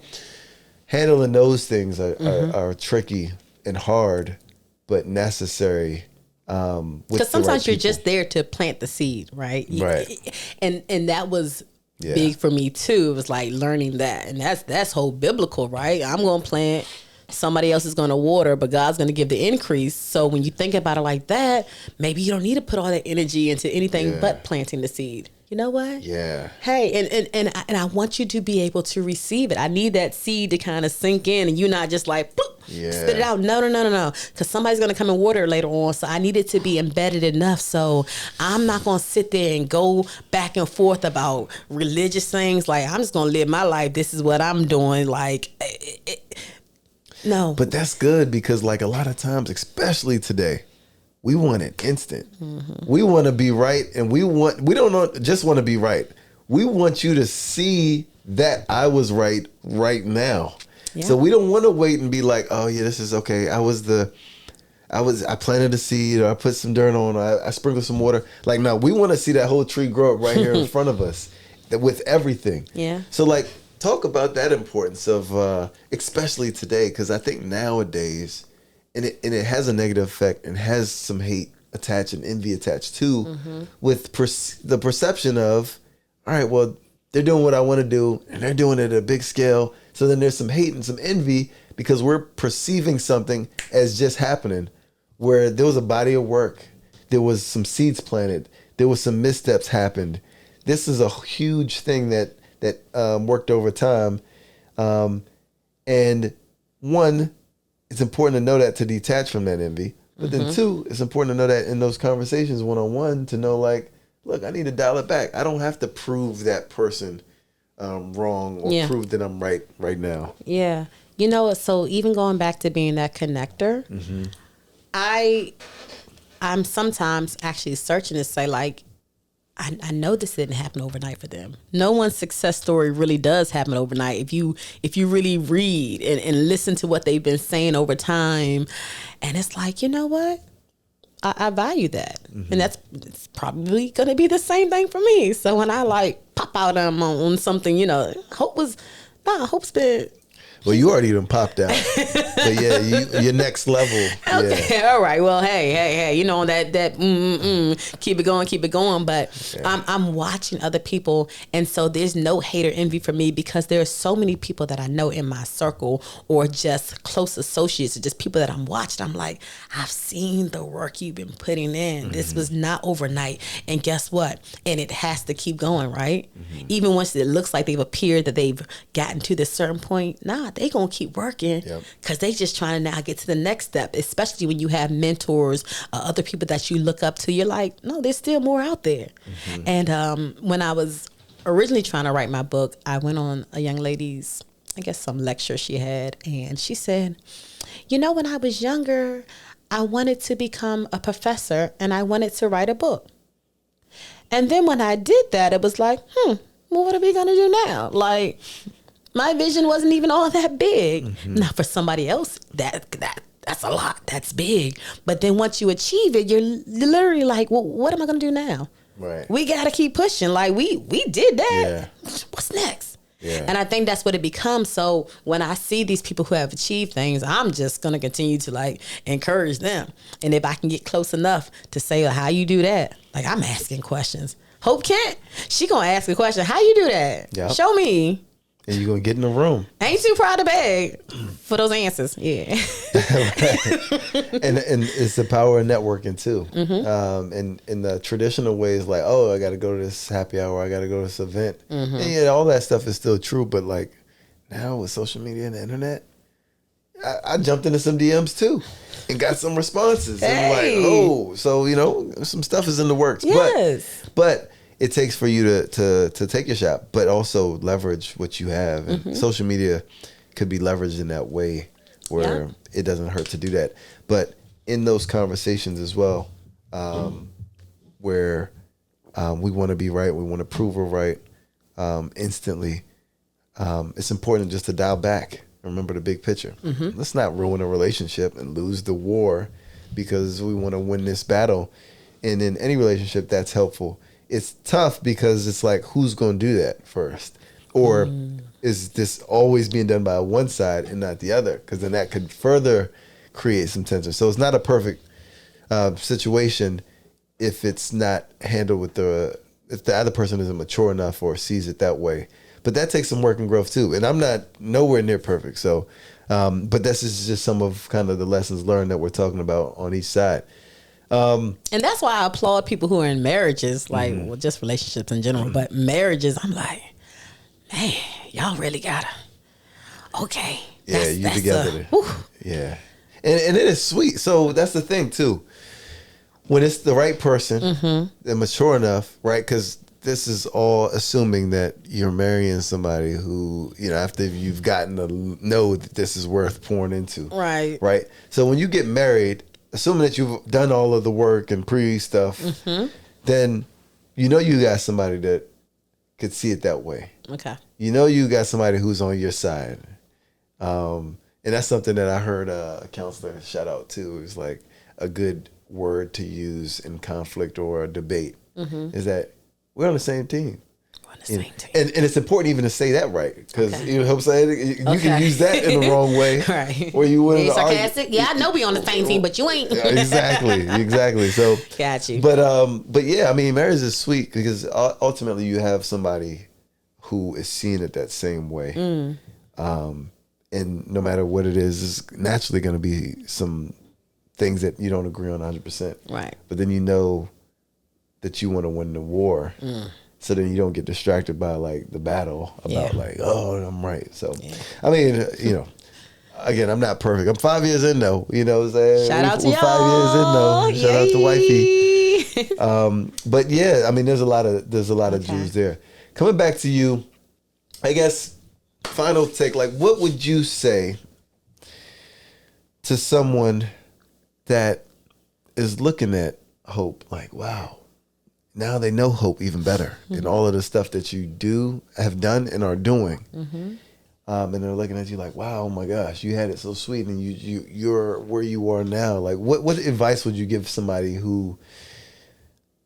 handling those things are tricky and hard, but necessary. Because sometimes you're just there to plant the seed, right? Right. And that was big for me too. It was like learning that, and that's whole biblical, right? I'm gonna plant, somebody else is gonna water, but God's gonna give the increase. So when you think about it like that, maybe you don't need to put all that energy into anything but planting the seed. You know what? Yeah. Hey, and I want you to be able to receive it. I need that seed to kind of sink in, and you're not just like, spit it out. No. Because somebody's going to come and water it later on. So I need it to be embedded enough. So I'm not going to sit there and go back and forth about religious things. Like, I'm just going to live my life. This is what I'm doing. Like, no. But that's good because, like, a lot of times, especially today, we want it instant. We want to be right, and we don't just want to be right. We want you to see that I was right now. Yeah. So we don't want to wait and be like, oh yeah, this is okay. I planted a seed, or I put some dirt on, or I sprinkled some water. Like, no, we want to see that whole tree grow up right here in front of us with everything. Yeah. So like, talk about that importance of, especially today, because I think nowadays, and it has a negative effect and has some hate attached and envy attached too, with the perception of, all right, well, they're doing what I want to do, and they're doing it at a big scale. So then there's some hate and some envy because we're perceiving something as just happening, where there was a body of work, there was some seeds planted, there was some missteps happened. This is a huge thing that worked over time, and one, it's important to know that, to detach from that envy. But then two, it's important to know that in those conversations one-on-one, to know like, look, I need to dial it back. I don't have to prove that person wrong, or prove that I'm right now. Yeah. You know, so even going back to being that connector, I'm sometimes actually searching to say, like, I know this didn't happen overnight for them. No one's success story really does happen overnight. If you really read and listen to what they've been saying over time, and it's like, you know what? I value that. And it's probably going to be the same thing for me. So when I like pop out on something, you know, Hope's been... Well, you already done popped out. But yeah, your next level. Okay, yeah. All right. Well, hey, you know, that keep it going. But I'm watching other people, and so there's no hate or envy for me, because there are so many people that I know in my circle, or just close associates, or just people that I'm watching. I'm like, I've seen the work you've been putting in. This was not overnight, and guess what? And it has to keep going, right? Even once it looks like they've appeared that they've gotten to this certain point, they gonna keep working, because they just trying to now get to the next step. Especially when you have mentors, other people that you look up to, you're like, no, there's still more out there. And when I was originally trying to write my book, I went on a young lady's, I guess, some lecture she had, and she said, you know, when I was younger, I wanted to become a professor and I wanted to write a book. And then when I did that, it was like, well, what are we gonna do now? Like, my vision wasn't even all that big. Now for somebody else, that's a lot. That's big. But then once you achieve it, you're literally like, well, what am I going to do now? Right. We got to keep pushing. Like, we did that. Yeah. What's next? Yeah. And I think that's what it becomes. So when I see these people who have achieved things, I'm just going to continue to like encourage them. And if I can get close enough to say, well, how you do that? Like, I'm asking questions. Hope Kent, she going to ask a question. How you do that? Yep. Show me. And you're going to get in the room. Ain't too proud to beg for those answers. Yeah. and it's the power of networking too. And in the traditional ways, like, oh, I got to go to this happy hour, I got to go to this event. And yeah, all that stuff is still true. But like now with social media and the internet, I jumped into some DMs too and got some responses. Hey. And like, oh, so, you know, some stuff is in the works. Yes. But it takes for you to take your shot, but also leverage what you have. And social media could be leveraged in that way where it doesn't hurt to do that. But in those conversations as well, where we want to be right, we want to prove we're right instantly, it's important just to dial back. Remember the big picture. Let's not ruin a relationship and lose the war because we want to win this battle. And in any relationship, that's helpful. It's tough because it's like, who's going to do that first? Or is this always being done by one side and not the other? Because then that could further create some tension. So it's not a perfect situation if it's not handled with if the other person isn't mature enough or sees it that way. But that takes some work and growth too. And I'm not nowhere near perfect. So, but this is just some of kind of the lessons learned that we're talking about on each side. And that's why I applaud people who are in marriages, like, well, just relationships in general, but marriages, I'm like, man, y'all really gotta, okay. Yeah, you together. Yeah. And it is sweet. So that's the thing too. When it's the right person and mature enough, right? Because this is all assuming that you're marrying somebody who, you know, after you've gotten to know that this is worth pouring into. Right. Right. So when you get married, assuming that you've done all of the work and pre-stuff, then you know you got somebody that could see it that way. Okay. You know you got somebody who's on your side. And that's something that I heard a counselor shout out to. It was like a good word to use in conflict or a debate is that we're on the same team. And it's important even to say that right, because you know what I'm saying, you can use that in the wrong way, right? Or you win sarcastic. Yeah, I know we on the same team, but you ain't. exactly. So got you. But yeah, I mean, marriage is sweet because ultimately you have somebody who is seeing it that same way, and no matter what it is, there's naturally going to be some things that you don't agree on 100%, right? But then you know that you want to win the war. So then you don't get distracted by like the battle about like, oh, I'm right. So, I mean, you know, again, I'm not perfect. I'm 5 years in though, you know what I'm saying? Shout out to y'all. 5 years in though. Shout out to wifey. But yeah, I mean, there's a lot of Jews there. Coming back to you, I guess, final take, like what would you say to someone that is looking at hope like, wow, now they know hope even better and all of the stuff that you have done and are doing. And they're looking at you like, wow, oh my gosh, you had it so sweet and you're where you are now. Like what advice would you give somebody who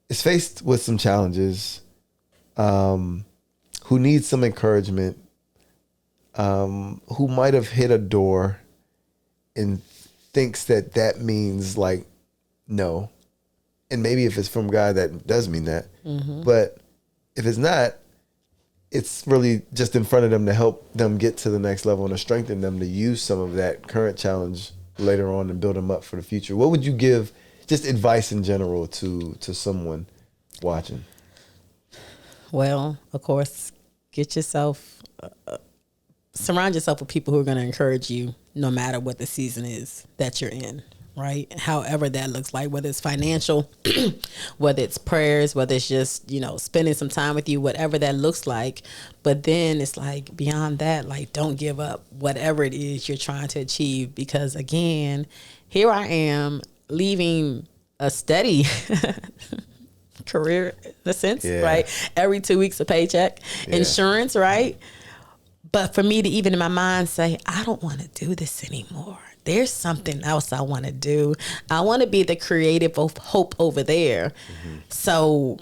is faced with some challenges, who needs some encouragement, who might have hit a door and thinks that means like, no. And maybe if it's from God, that does mean that. But if it's not, it's really just in front of them to help them get to the next level and to strengthen them to use some of that current challenge later on and build them up for the future. What would you give, just advice in general, to someone watching? Well, of course, surround yourself with people who are going to encourage you no matter what the season is that you're in. Right? However that looks like, whether it's financial, whether it's prayers, whether it's just, you know, spending some time with you, whatever that looks like. But then it's like beyond that, like don't give up whatever it is you're trying to achieve, because again, here I am leaving a steady career in a sense, right? Every 2 weeks a paycheck, insurance, right? But for me to even in my mind say, I don't want to do this anymore. There's something else I want to do. I want to be the creative of hope over there. So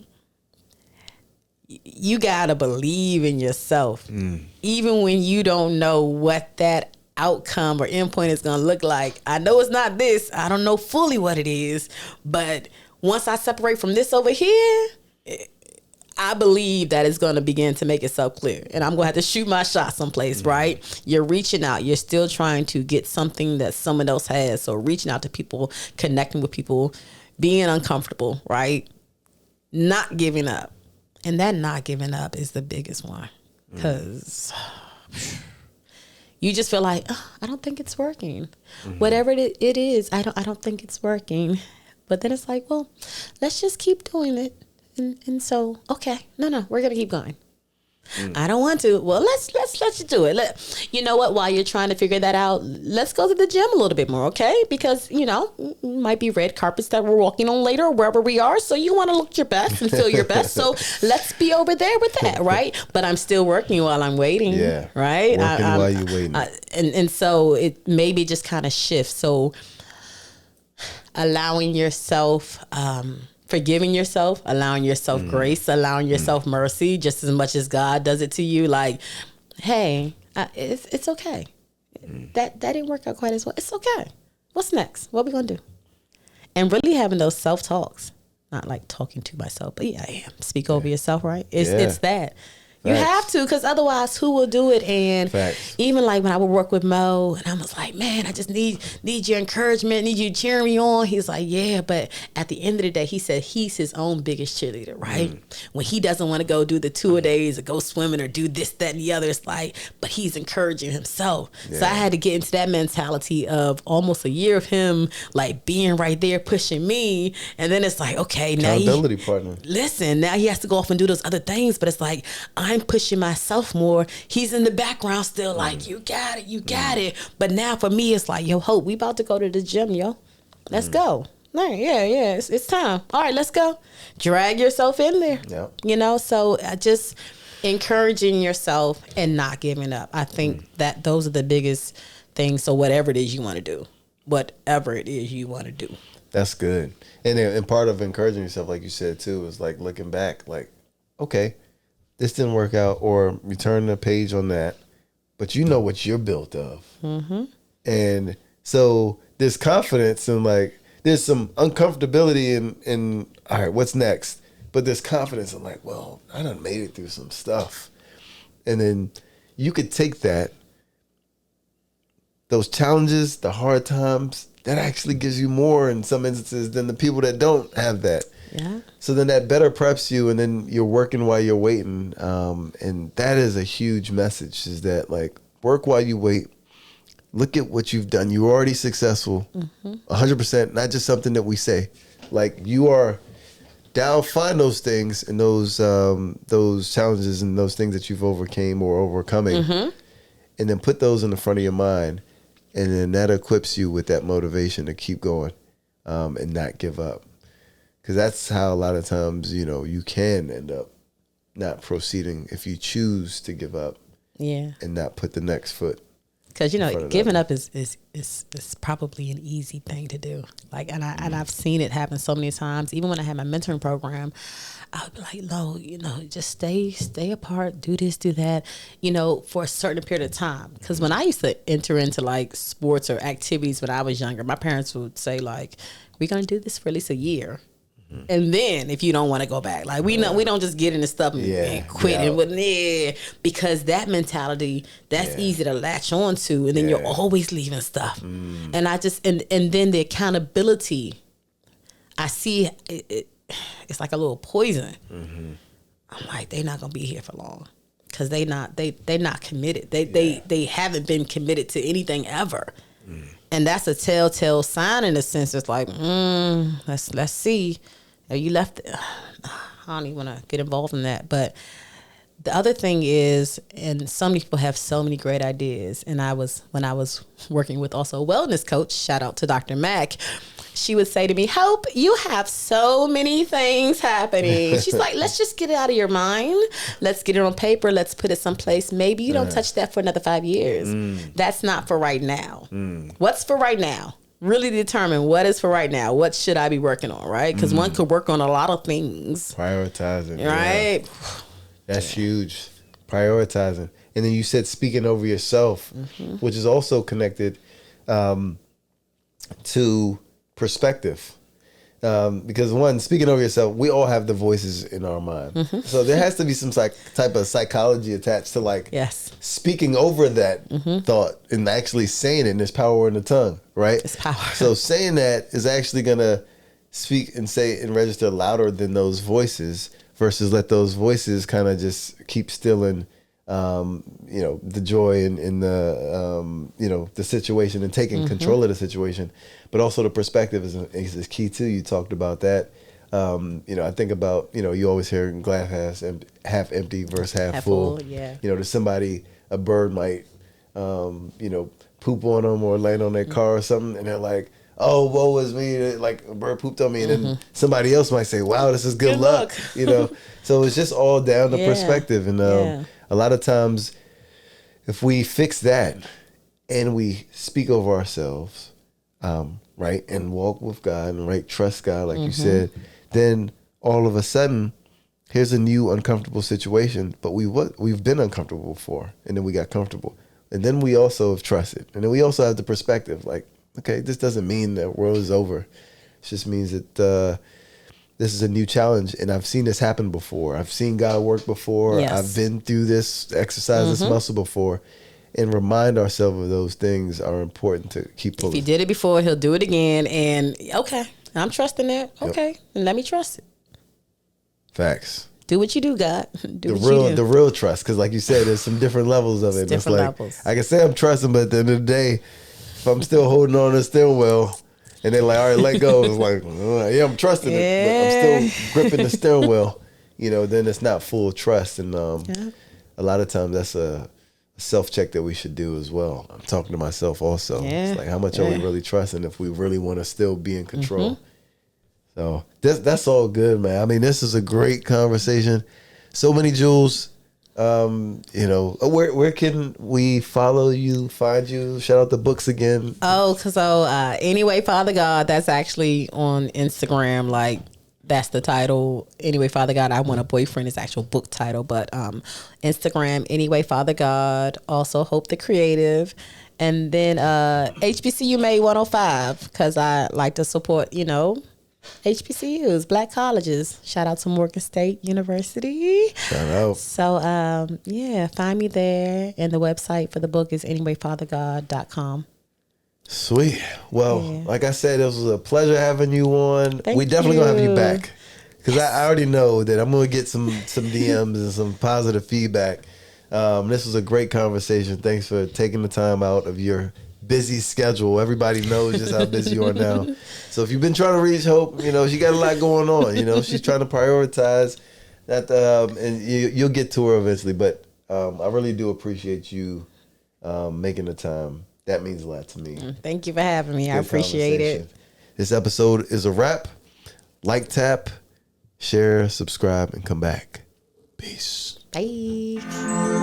you got to believe in yourself. Even when you don't know what that outcome or endpoint is going to look like. I know it's not this. I don't know fully what it is. But once I separate from this over here, I believe that it's going to begin to make itself clear. And I'm going to have to shoot my shot someplace, right? You're reaching out. You're still trying to get something that someone else has. So reaching out to people, connecting with people, being uncomfortable, right? Not giving up. And that not giving up is the biggest one. Because you just feel like, oh, I don't think it's working. Whatever it is, I don't think it's working. But then it's like, well, let's just keep doing it. And so, okay, no, we're gonna keep going. I don't want to. Well, let's let you do it. You know what? While you're trying to figure that out, let's go to the gym a little bit more, okay? Because you know, might be red carpets that we're walking on later, or wherever we are. So you want to look your best and feel your best. So let's be over there with that, right? But I'm still working while I'm waiting. Yeah, right. Working while you're waiting. And so it maybe just kind of shifts. So allowing yourself. Forgiving yourself, allowing yourself grace, allowing yourself mercy, just as much as God does it to you. Like, hey, it's okay. That didn't work out quite as well. It's okay. What's next? What are we gonna do? And really having those self talks, not like talking to myself, but I am. Speak over yourself, right? It's that. You have to, because otherwise, who will do it? And even like when I would work with Mo, and I was like, man, I just need your encouragement, need you cheering me on. He's like, yeah, but at the end of the day, he said he's his own biggest cheerleader, right? When he doesn't want to go do the 2 days or go swimming or do this, that, and the other, it's like, but he's encouraging himself. So I had to get into that mentality of almost a year of him like being right there pushing me, and then it's like, okay, now accountability partner. Listen, now he has to go off and do those other things, but it's like I'm pushing myself more. He's in the background still like, you got it. But now for me, it's like, yo, Hope, we about to go to the gym, yo. Let's go. Yeah, it's time. All right, let's go. Drag yourself in there. You know, so Encouraging yourself and not giving up. I think that those are the biggest things. So whatever it is you want to do, That's good. And part of encouraging yourself, like you said too, is like looking back, like, okay, this didn't work out, or return the page on that, but you know what you're built of. Mm-hmm. And so there's confidence and like, there's some uncomfortability in all right, what's next? But there's confidence in like, well, I done made it through some stuff. And then you could take those challenges, the hard times, that actually gives you more in some instances than the people that don't have that. Yeah. So then that better preps you, and then you're working while you're waiting. And that is a huge message, is that like, work while you wait. Look at what you've done. You're already successful, 100%, not just something that we say. Like, you are down, find those things and those challenges and those things that you've overcame or overcoming, and then put those in the front of your mind. And then that equips you with that motivation to keep going and not give up. Because that's how a lot of times, you can end up not proceeding if you choose to give up and not put the next foot. Because giving up is probably an easy thing to do. Like, and I've seen it happen so many times. Even when I had my mentoring program, I would be like, no, just stay apart, do this, do that, for a certain period of time. Because when I used to enter into like sports or activities when I was younger, my parents would say like, we're gonna do this for at least a year. And then if you don't want to go back, like we don't just get into stuff and quit because that mentality, that's easy to latch on to, and then you're always leaving stuff. And I just and then the accountability, I see it's like a little poison. I'm like, they're not gonna be here for long because they're not committed. They haven't been committed to anything ever. And that's a telltale sign in a sense. It's like, let's see. You left it. I don't even want to get involved in that. But the other thing is, and some people have so many great ideas. And when I was working with also a wellness coach, shout out to Dr. Mack, she would say to me, Hope, you have so many things happening. She's like, let's just get it out of your mind. Let's get it on paper. Let's put it someplace. Maybe you don't touch that for another 5 years. That's not for right now. What's for right now? Really determine what is for right now. What should I be working on, right? Because one could work on a lot of things. Prioritizing. Right? Yeah. That's huge. Prioritizing. And then you said speaking over yourself, which is also connected to perspective. Because one, speaking over yourself, we all have the voices in our mind. So there has to be some type of psychology attached to like speaking over that thought and actually saying it. And there's power in the tongue, right? It's power. So saying that is actually going to speak and say and register louder than those voices, versus let those voices kind of just keep stealing the joy in the the situation and taking control of the situation. But also the perspective is key too. You talked about that. I think about, you always hear glass half empty versus half full. Yeah. To somebody, a bird might, poop on them or land on their car or something, and they're like, oh, woe is me, like a bird pooped on me. And then somebody else might say, wow, this is good luck. So it's just all down to perspective. And a lot of times, if we fix that and we speak over ourselves, right, and walk with God and right, trust God, like you said, then all of a sudden, here's a new uncomfortable situation. But we've been uncomfortable before, and then we got comfortable, and then we also have trusted, and then we also have the perspective, like, okay, this doesn't mean the world is over. It just means that this is a new challenge, and I've seen this happen before. I've seen God work before. Yes. I've been through this exercise, this muscle before. And remind ourselves of those things are important to keep pulling. If he did it before, he'll do it again. And okay, I'm trusting that. Okay, and let me trust it. Facts. Do what you do, God. The real trust, because like you said, there's some different levels of it. Different like, levels. I can say I'm trusting, but at the end of the day, if I'm still holding on to the steering wheel, and they're like, all right, let go. It's like, yeah, I'm trusting it, but I'm still gripping the steering wheel. Then it's not full trust. And a lot of times that's a self-check that we should do as well. I'm talking to myself also. Yeah. It's like, how much are we really trusting if we really want to still be in control? So that's all good, man. I mean, this is a great conversation. So many jewels. Where can we follow you, find you? Shout out the books again. Anyway, Father God, that's actually on Instagram. Like, that's the title. Anyway, Father God, I Want a Boyfriend is actual book title. But Instagram, Anyway, Father God. Also, Hope the Creative. And then HBCU May 105, because I like to support, HBCUs, Black colleges. Shout out to Morgan State University. Shout out. So, find me there. And the website for the book is anywayfathergod.com. Sweet. Well, like I said, it was a pleasure having you on. Thank we definitely going to have you you. back. Because I already know that I'm going to get some DMs and some positive feedback. This was a great conversation. Thanks for taking the time out of your busy schedule. Everybody knows just how busy you are now. So if you've been trying to reach Hope, she got a lot going on. She's trying to prioritize that, and you'll get to her eventually. But I really do appreciate you making the time. That means a lot to me. Thank you for having me. I appreciate it. This episode is a wrap. Like, tap, share, subscribe, and come back. Peace. Bye.